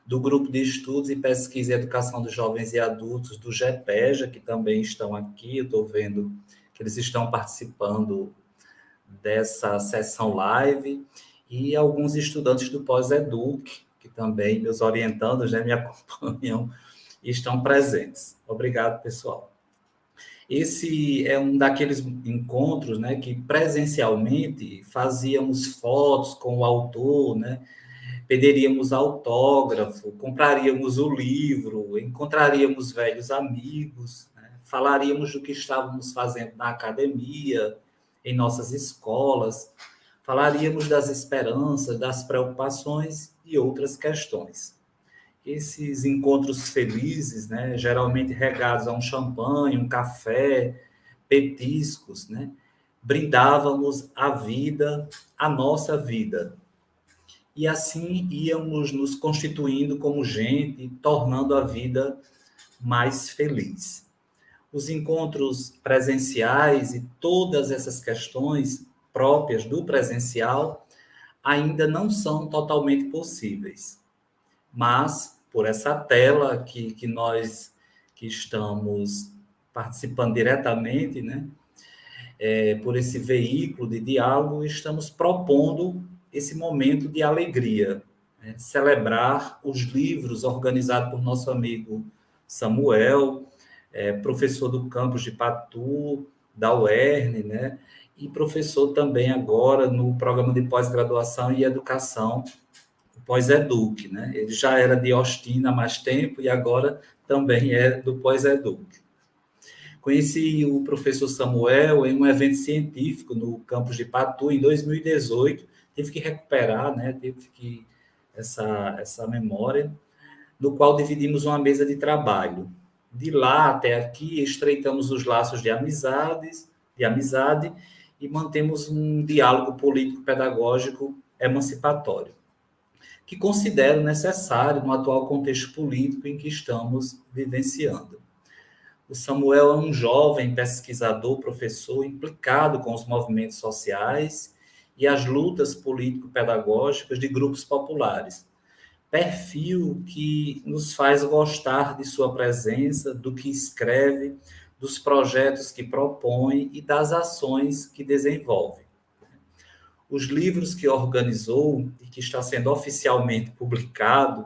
do Grupo de Estudos e Pesquisa e Educação dos Jovens e Adultos do GEPEJA, que também estão aqui. Eu estou vendo que eles estão participando dessa sessão live, e alguns estudantes do Pós-Educ, que também, meus orientandos, né, me acompanham e estão presentes. Obrigado, pessoal. Esse é um daqueles encontros, né, que presencialmente fazíamos fotos com o autor, né, pediríamos autógrafo, compraríamos o livro, encontraríamos velhos amigos, né, falaríamos do que estávamos fazendo na academia, em nossas escolas, falaríamos das esperanças, das preocupações e outras questões. Esses encontros felizes, né, geralmente regados a um champanhe, um café, petiscos, né, brindávamos a vida, a nossa vida. E assim íamos nos constituindo como gente, tornando a vida mais feliz. Os encontros presenciais e todas essas questões próprias do presencial ainda não são totalmente possíveis. Mas, por essa tela que nós que estamos participando diretamente, né, por esse veículo de diálogo, estamos propondo esse momento de alegria, né, celebrar os livros organizados por nosso amigo Samuel, professor do campus de Patu, da UERN, né, e professor também agora no programa de pós-graduação e educação, o Pós-Educ, né? Ele já era de Austina há mais tempo e agora também é do Pós-Educ. Conheci o professor Samuel em um evento científico no campus de Patu em 2018, tive que recuperar, né, essa memória, no qual dividimos uma mesa de trabalho. De lá até aqui, estreitamos os laços de amizade e mantemos um diálogo político-pedagógico emancipatório, que considero necessário no atual contexto político em que estamos vivenciando. O Samuel é um jovem pesquisador, professor, implicado com os movimentos sociais e as lutas político-pedagógicas de grupos populares, perfil que nos faz gostar de sua presença, do que escreve, dos projetos que propõe e das ações que desenvolve. Os livros que organizou e que está sendo oficialmente publicado,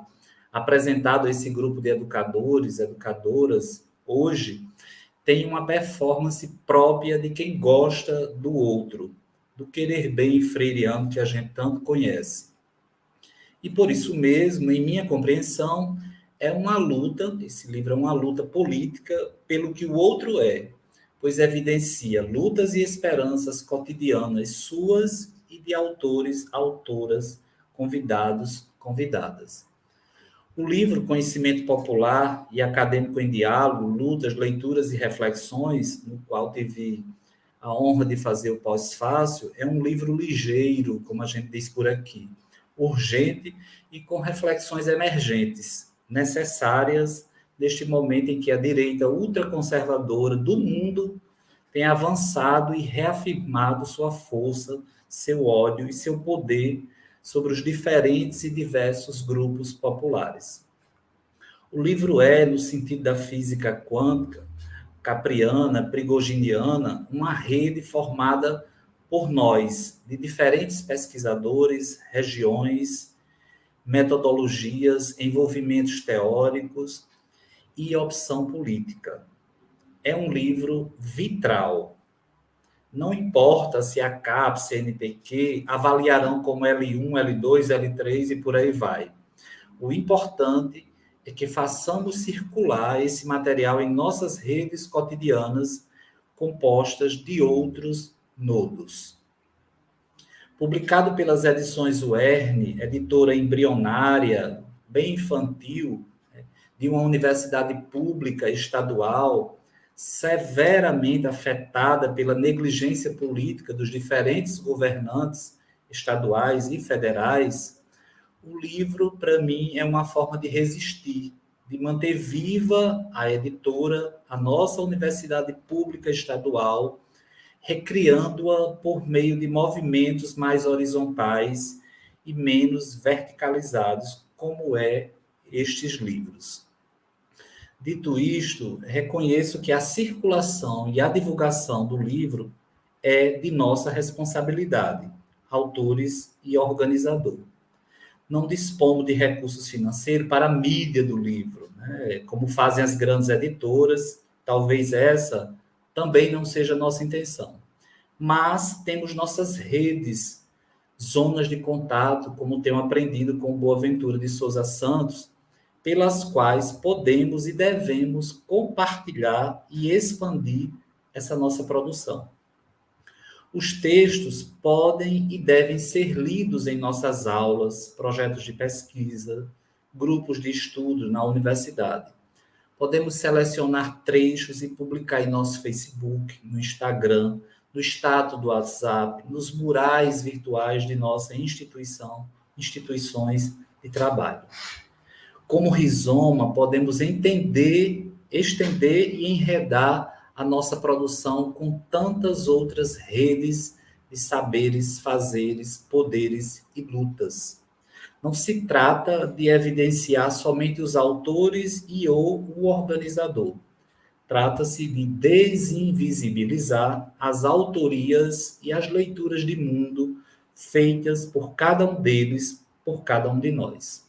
apresentado a esse grupo de educadores, educadoras, hoje, tem uma performance própria de quem gosta do outro, do querer bem freiriano que a gente tanto conhece. E por isso mesmo, em minha compreensão, é uma luta, esse livro é uma luta política pelo que o outro é, pois evidencia lutas e esperanças cotidianas suas e de autores, autoras, convidados, convidadas. O livro Conhecimento Popular e Acadêmico em Diálogo, Lutas, Leituras e Reflexões, no qual tive a honra de fazer o pós-fácil, é um livro ligeiro, como a gente diz por aqui, urgente e com reflexões emergentes, necessárias neste momento em que a direita ultraconservadora do mundo tem avançado e reafirmado sua força, seu ódio e seu poder sobre os diferentes e diversos grupos populares. O livro é, no sentido da física quântica, capriana, prigoginiana, uma rede formada por nós, de diferentes pesquisadores, regiões, metodologias, envolvimentos teóricos e opção política. É um livro vitral. Não importa se a CAPES, CNPq avaliarão como L1, L2, L3 e por aí vai. O importante é que façamos circular esse material em nossas redes cotidianas, compostas de outros nodos. Publicado pelas edições Werne, editora embrionária, bem infantil, de uma universidade pública estadual, severamente afetada pela negligência política dos diferentes governantes estaduais e federais, o livro, para mim, é uma forma de resistir, de manter viva a editora, a nossa universidade pública estadual, recriando-a por meio de movimentos mais horizontais e menos verticalizados, como é estes livros. Dito isto, reconheço que a circulação e a divulgação do livro é de nossa responsabilidade, autores e organizador. Não dispomos de recursos financeiros para a mídia do livro, né? Como fazem as grandes editoras, talvez essa também não seja a nossa intenção. Mas temos nossas redes, zonas de contato, como tenho aprendido com Boaventura de Souza Santos, pelas quais podemos e devemos compartilhar e expandir essa nossa produção. Os textos podem e devem ser lidos em nossas aulas, projetos de pesquisa, grupos de estudo na universidade. Podemos selecionar trechos e publicar em nosso Facebook, no Instagram, no status do WhatsApp, nos murais virtuais de nossa instituições de trabalho. Como rizoma, podemos entender, estender e enredar a nossa produção com tantas outras redes de saberes, fazeres, poderes e lutas. Não se trata de evidenciar somente os autores e ou o organizador. Trata-se de desinvisibilizar as autorias e as leituras de mundo feitas por cada um deles, por cada um de nós.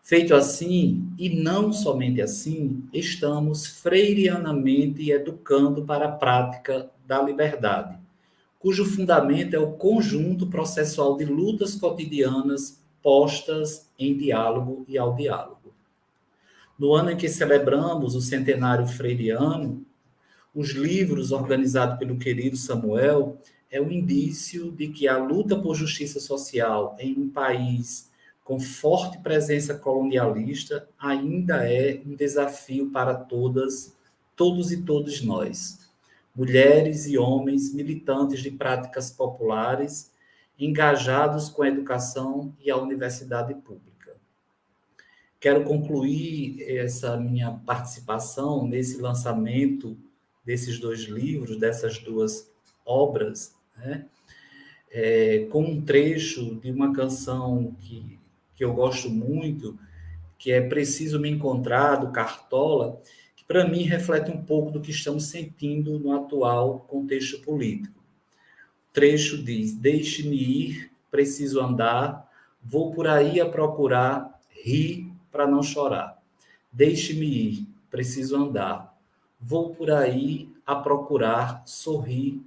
Feito assim, e não somente assim, estamos freirianamente educando para a prática da liberdade, cujo fundamento é o conjunto processual de lutas cotidianas postas em diálogo e ao diálogo. No ano em que celebramos o centenário freiriano, os livros organizados pelo querido Samuel é um indício de que a luta por justiça social em um país com forte presença colonialista, ainda é um desafio para todos e todos nós. Mulheres e homens militantes de práticas populares, engajados com a educação e a universidade pública. Quero concluir essa minha participação nesse lançamento desses dois livros, dessas duas obras, né? Com um trecho de uma canção que eu gosto muito, que é Preciso Me Encontrar, do Cartola, que para mim reflete um pouco do que estamos sentindo no atual contexto político. O trecho diz: deixe-me ir, preciso andar, vou por aí a procurar, rir para não chorar. Deixe-me ir, preciso andar, vou por aí a procurar, sorrir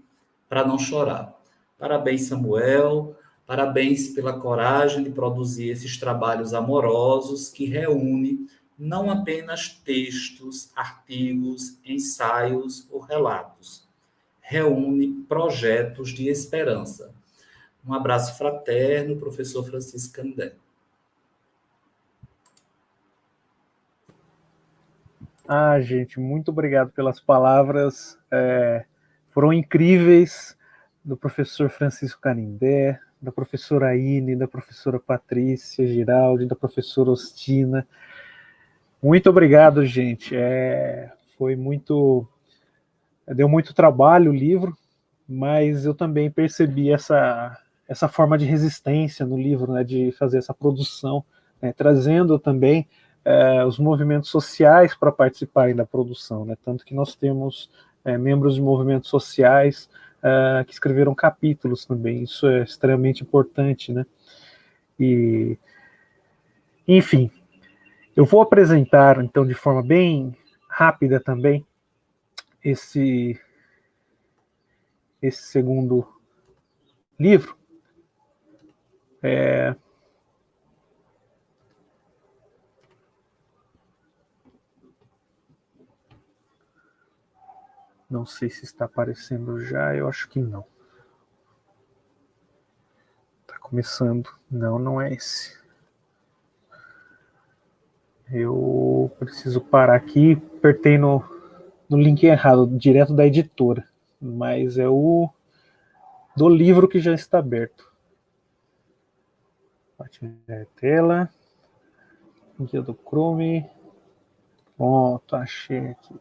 para não chorar. Parabéns, Samuel. Parabéns pela coragem de produzir esses trabalhos amorosos que reúnem não apenas textos, artigos, ensaios ou relatos. Reúne projetos de esperança. Um abraço fraterno, professor Francisco Canindé. Gente, muito obrigado pelas palavras. Foram incríveis, do professor Francisco Canindé, da professora Ine, da professora Patrícia Giraldi, da professora Ostina. Muito obrigado, gente. Foi muito... Deu muito trabalho o livro, mas eu também percebi essa forma de resistência no livro, né, de fazer essa produção, né, trazendo também os movimentos sociais para participarem da produção, né, tanto que nós temos membros de movimentos sociais que escreveram capítulos também, isso é extremamente importante, né, e, enfim, eu vou apresentar, então, de forma bem rápida também, esse segundo livro. Não sei se está aparecendo já, eu acho que não. Está começando. Não, não é esse. Eu preciso parar aqui, apertei no link errado, direto da editora, mas é o do livro que já está aberto. Compartilhar a tela. Guia do Chrome. Pronto, achei aqui.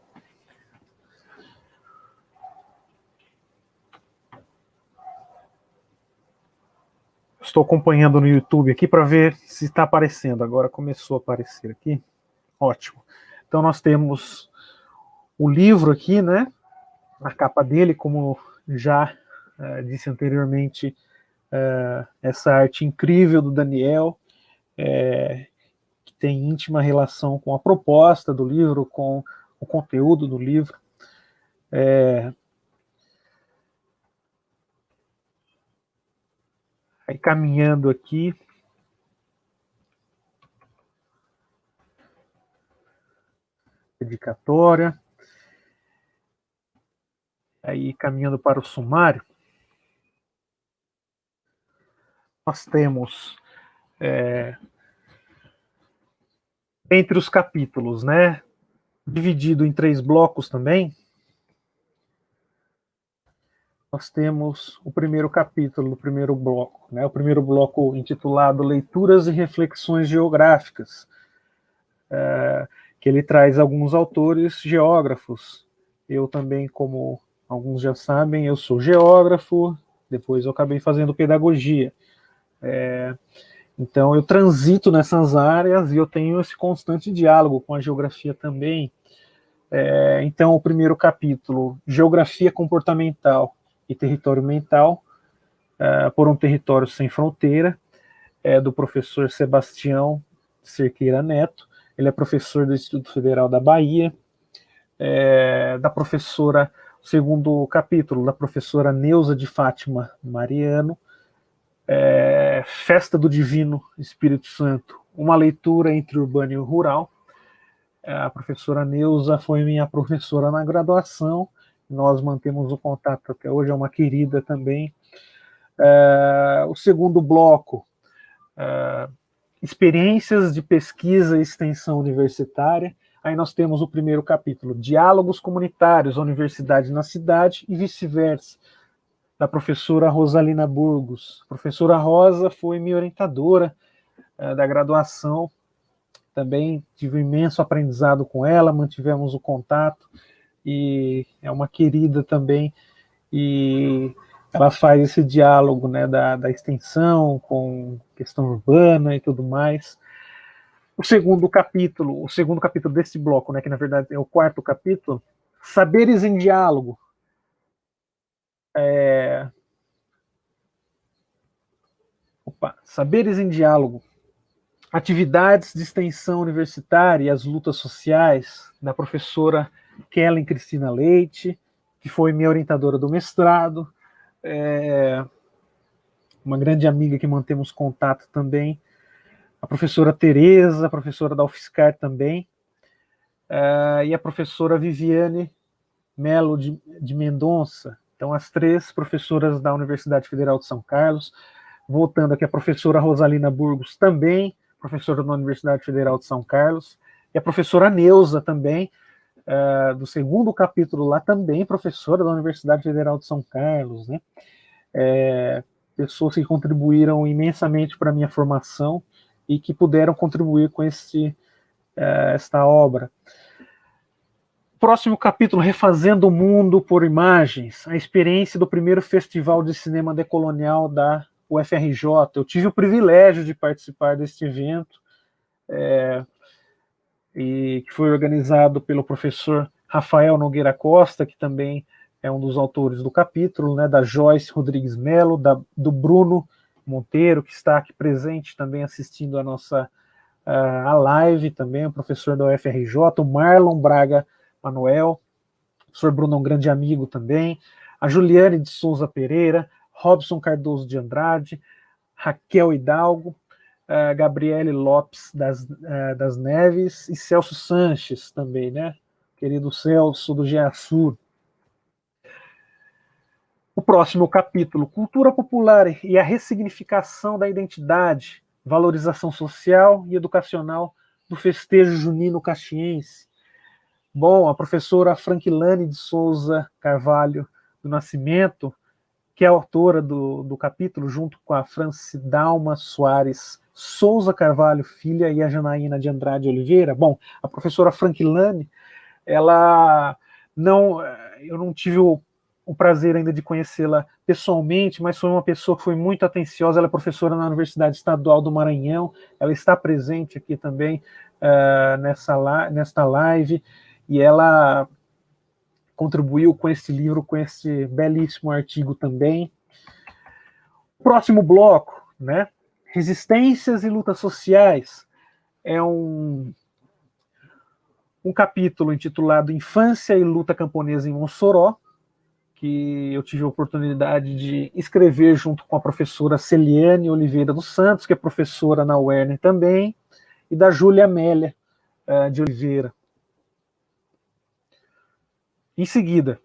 Estou acompanhando no YouTube aqui para ver se está aparecendo. Agora começou a aparecer aqui. Ótimo. Então nós temos o livro aqui, né? A capa dele, como já disse anteriormente, essa arte incrível do Daniel, que tem íntima relação com a proposta do livro, com o conteúdo do livro. Aí caminhando aqui, dedicatória, aí caminhando para o sumário, nós temos entre os capítulos, né, dividido em 3 blocos também, nós temos o primeiro capítulo, o primeiro bloco, né, o primeiro bloco intitulado Leituras e Reflexões Geográficas, que ele traz alguns autores geógrafos. Eu também, como alguns já sabem, eu sou geógrafo, depois eu acabei fazendo pedagogia. Então eu transito nessas áreas e eu tenho esse constante diálogo com a geografia também. Então o primeiro capítulo, Geografia Comportamental e Território Mental, por um território sem fronteira, é do professor Sebastião Cerqueira Neto. Ele é professor do Instituto Federal da Bahia, da professora, segundo capítulo, da professora Neuza de Fátima Mariano, Festa do Divino Espírito Santo, uma leitura entre urbano e rural. A professora Neuza foi minha professora na graduação, nós mantemos o contato até hoje, é uma querida também. O segundo bloco, experiências de pesquisa e extensão universitária. Aí nós temos o primeiro capítulo, Diálogos Comunitários, Universidade na Cidade e vice-versa, da professora Rosalina Burgos. A professora Rosa foi minha orientadora da graduação, também tive um imenso aprendizado com ela, mantivemos o contato, e é uma querida também, e ela faz esse diálogo, né, da extensão com questão urbana e tudo mais. O segundo capítulo desse bloco, né, que na verdade é o quarto capítulo, Saberes em Diálogo. Saberes em Diálogo. Atividades de extensão universitária e as lutas sociais, da professora Kellen Cristina Leite, que foi minha orientadora do mestrado, uma grande amiga que mantemos contato também, a professora Tereza, a professora da UFSCar também, e a professora Viviane Melo de Mendonça, Então, as 3 professoras da Universidade Federal de São Carlos, voltando aqui, a professora Rosalina Burgos, também professora da Universidade Federal de São Carlos, e a professora Neuza também, do 2º capítulo lá, também professora da Universidade Federal de São Carlos, né? Pessoas que contribuíram imensamente para a minha formação e que puderam contribuir com esta obra. Próximo capítulo, Refazendo o Mundo por Imagens, a experiência do primeiro Festival de Cinema Decolonial da UFRJ. Eu tive o privilégio de participar deste evento, e que foi organizado pelo professor Rafael Nogueira Costa, que também é um dos autores do capítulo, né, da Joyce Rodrigues Melo, do Bruno Monteiro, que está aqui presente também assistindo a live, também o professor da UFRJ, o Marlon Braga Manuel, o professor Bruno é um grande amigo também, a Juliane de Souza Pereira, Robson Cardoso de Andrade, Raquel Hidalgo, Gabriele Lopes das Neves e Celso Sanches também, né? Querido Celso do GEASUR. O próximo capítulo, Cultura Popular e a ressignificação da identidade, valorização social e educacional do festejo junino caxiense. Bom, a professora Frankilane de Souza Carvalho do Nascimento, que é autora do capítulo, junto com a Francidalma Soares Souza Carvalho, filha, e a Janaína de Andrade Oliveira. Bom, a professora Frankilane, eu não tive o prazer ainda de conhecê-la pessoalmente, mas foi uma pessoa que foi muito atenciosa. Ela é professora na Universidade Estadual do Maranhão, ela está presente aqui também nesta live, e ela contribuiu com esse livro, com esse belíssimo artigo também. Próximo bloco, né? Resistências e lutas sociais, é um capítulo intitulado Infância e Luta Camponesa em Mossoró, que eu tive a oportunidade de escrever junto com a professora Celiane Oliveira dos Santos, que é professora na UERN também, e da Júlia Amélia de Oliveira. Em seguida,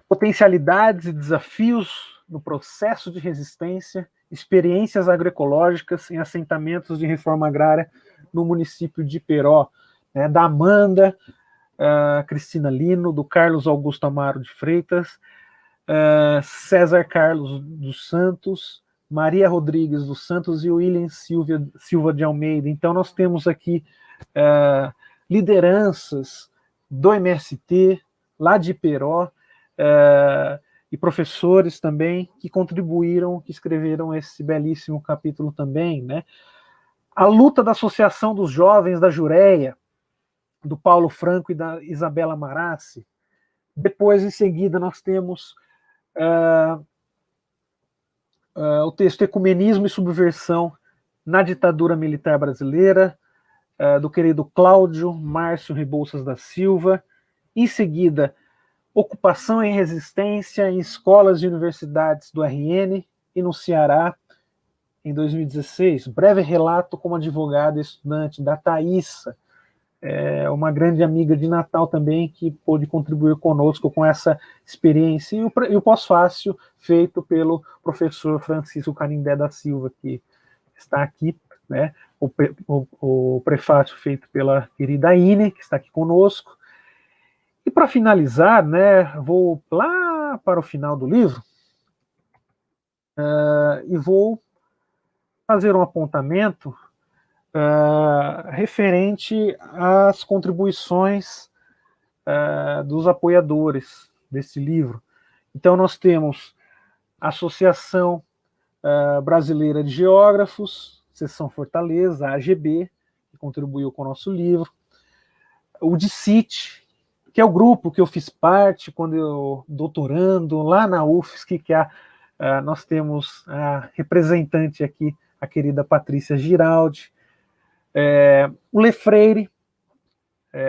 potencialidades e desafios no processo de resistência, experiências agroecológicas em assentamentos de reforma agrária no município de Peró, né, da Amanda Cristina Lino, do Carlos Augusto Amaro de Freitas, César Carlos dos Santos, Maria Rodrigues dos Santos e William Silva de Almeida. Então nós temos aqui lideranças do MST, lá de Peró, e professores também que contribuíram, que escreveram esse belíssimo capítulo também, né? A luta da Associação dos Jovens da Jureia, do Paulo Franco e da Isabela Marassi. Depois, em seguida, nós temos o texto Ecumenismo e Subversão na Ditadura Militar Brasileira, do querido Cláudio Márcio Rebouças da Silva. Em seguida, Ocupação e Resistência em Escolas e Universidades do RN e no Ceará, em 2016. Breve relato como advogada e estudante, da Thaísa, uma grande amiga de Natal também, que pôde contribuir conosco com essa experiência. E o pós-fácil feito pelo professor Francisco Canindé da Silva, que está aqui, né? O prefácio feito pela querida Ine, que está aqui conosco. E para finalizar, né, vou lá para o final do livro e vou fazer um apontamento referente às contribuições dos apoiadores desse livro. Então nós temos a Associação Brasileira de Geógrafos, Seção Fortaleza, a AGB, que contribuiu com o nosso livro, o DICIT, que é o grupo que eu fiz parte quando eu doutorando lá na UFSC, que nós temos a representante aqui, a querida Patrícia Giraldi, o Lefreire,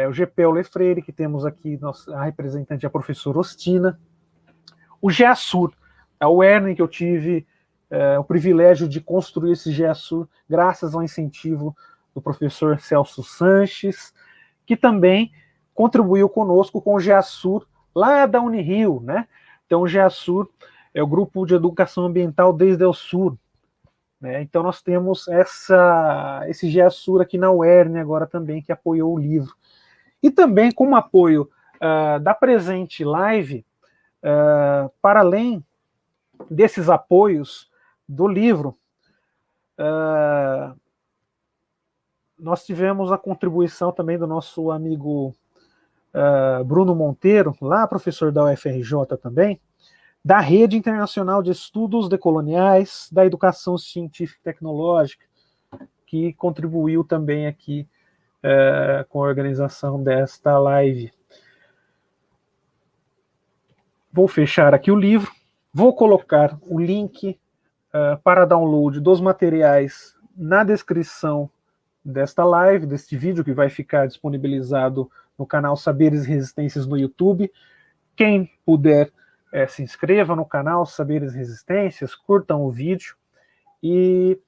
o GPEL Lefreire, que temos aqui a representante, a professora Ostina, o GEASUR, a UERN, que eu tive o privilégio de construir esse GEASUR graças ao incentivo do professor Celso Sanches, que também contribuiu conosco com o GEASUR lá da Unirio, né? Então, o GEASUR é o Grupo de Educação Ambiental desde o Sul, né? Então, nós temos esse GEASUR aqui na UERN agora também, que apoiou o livro. E também, como apoio da presente live, para além desses apoios do livro, nós tivemos a contribuição também do nosso amigo Bruno Monteiro, lá professor da UFRJ também, da Rede Internacional de Estudos Decoloniais da Educação Científica e Tecnológica, que contribuiu também aqui com a organização desta live. Vou fechar aqui o livro, vou colocar o link para download dos materiais na descrição desta live, deste vídeo que vai ficar disponibilizado no canal Saberes e Resistências no YouTube. Quem puder, se inscreva no canal Saberes e Resistências, curtam o vídeo. E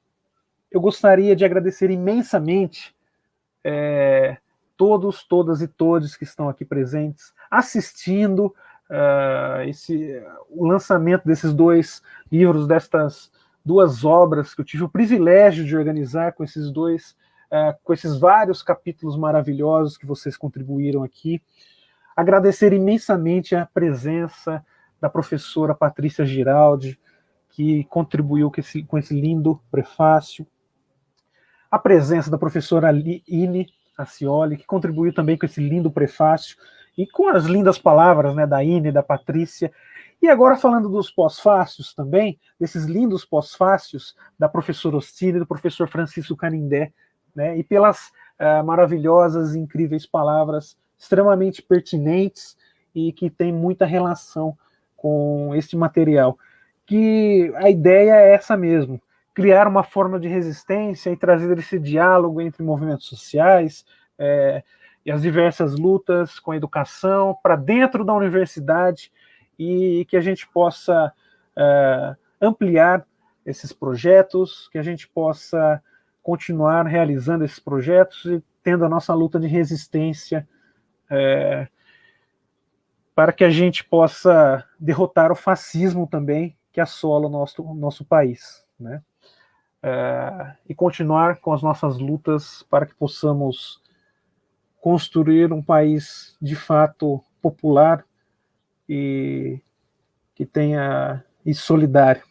eu gostaria de agradecer imensamente todos, todas e todos que estão aqui presentes, assistindo o lançamento desses 2 livros, destas 2 obras que eu tive o privilégio de organizar com com esses vários capítulos maravilhosos que vocês contribuíram aqui. Agradecer imensamente a presença da professora Patrícia Giraldi, que contribuiu com esse lindo prefácio. A presença da professora Ine Acioli, que contribuiu também com esse lindo prefácio, e com as lindas palavras, né, da Ine e da Patrícia. E agora falando dos pós-fácios também, desses lindos pós-fácios da professora Ostini e do professor Francisco Canindé, né, e pelas maravilhosas e incríveis palavras extremamente pertinentes e que tem muita relação com este material. Que a ideia é essa mesmo, criar uma forma de resistência e trazer esse diálogo entre movimentos sociais e as diversas lutas com a educação para dentro da universidade, e que a gente possa ampliar esses projetos, que a gente possa continuar realizando esses projetos e tendo a nossa luta de resistência para que a gente possa derrotar o fascismo também que assola o nosso país, né? E continuar com as nossas lutas para que possamos construir um país de fato popular e que tenha e solidário.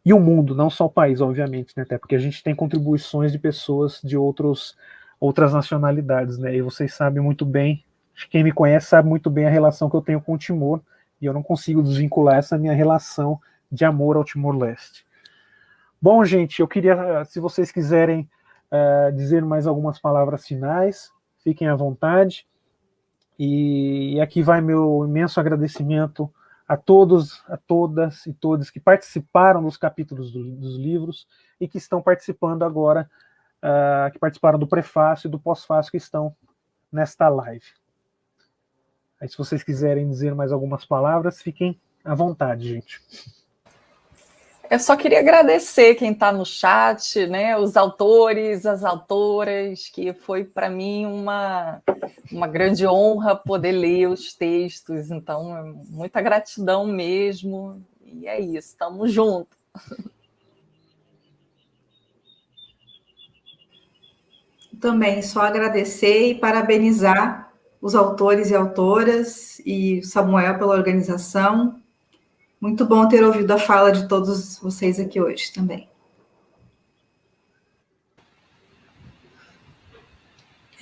E o mundo, não só o país, obviamente, né? Até porque a gente tem contribuições de pessoas de outras nacionalidades, né? E vocês sabem muito bem, quem me conhece sabe muito bem a relação que eu tenho com o Timor, e eu não consigo desvincular essa minha relação de amor ao Timor-Leste. Bom, gente, eu queria, se vocês quiserem dizer mais algumas palavras finais, fiquem à vontade. E aqui vai meu imenso agradecimento a todos, a todas e todos que participaram dos capítulos dos livros e que estão participando agora, que participaram do prefácio e do pós-fácio, que estão nesta live. Aí, se vocês quiserem dizer mais algumas palavras, fiquem à vontade, gente. Eu só queria agradecer quem está no chat, né, os autores, as autoras, que foi para mim uma grande honra poder ler os textos. Então, muita gratidão mesmo. E é isso, estamos juntos. Também só agradecer e parabenizar os autores e autoras e Samuel pela organização. Muito bom ter ouvido a fala de todos vocês aqui hoje também.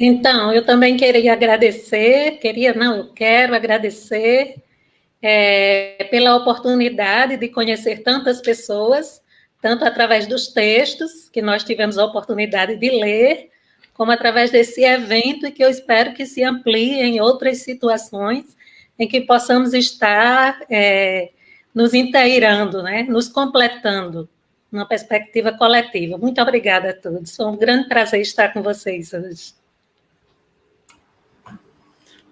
Então, eu também queria agradecer, eu quero agradecer pela oportunidade de conhecer tantas pessoas, tanto através dos textos, que nós tivemos a oportunidade de ler, como através desse evento, e que eu espero que se amplie em outras situações, em que possamos estar nos inteirando, né, nos completando, numa perspectiva coletiva. Muito obrigada a todos. Foi um grande prazer estar com vocês hoje.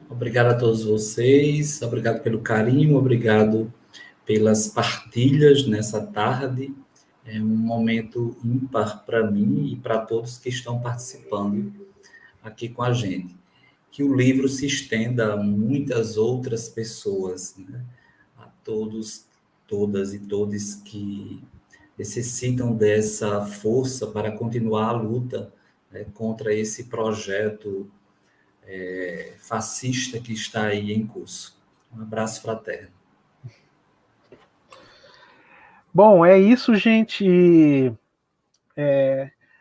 Obrigado a todos vocês, obrigado pelo carinho, obrigado pelas partilhas nessa tarde. É um momento ímpar para mim e para todos que estão participando aqui com a gente. Que o livro se estenda a muitas outras pessoas, né? A todos, todas e todos que necessitam dessa força para continuar a luta, né, contra esse projeto fascista que está aí em curso. Um abraço fraterno. Bom, é isso, gente.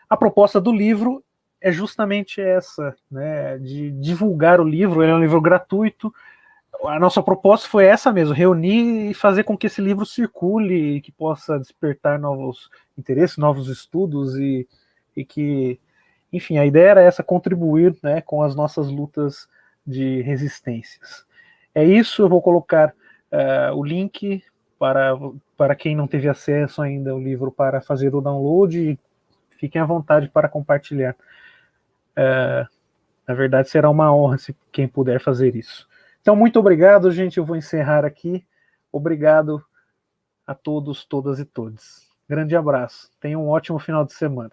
A proposta do livro é justamente essa, né, de divulgar o livro. Ele é um livro gratuito. A nossa proposta foi essa mesmo, reunir e fazer com que esse livro circule, que possa despertar novos interesses, novos estudos e que, enfim, a ideia era essa, contribuir, né, com as nossas lutas de resistências. É isso, eu vou colocar o link para quem não teve acesso ainda ao livro para fazer o download, e fiquem à vontade para compartilhar. Na verdade, será uma honra se quem puder fazer isso. Então, muito obrigado, gente. Eu vou encerrar aqui. Obrigado a todos, todas e todos. Grande abraço. Tenham um ótimo final de semana.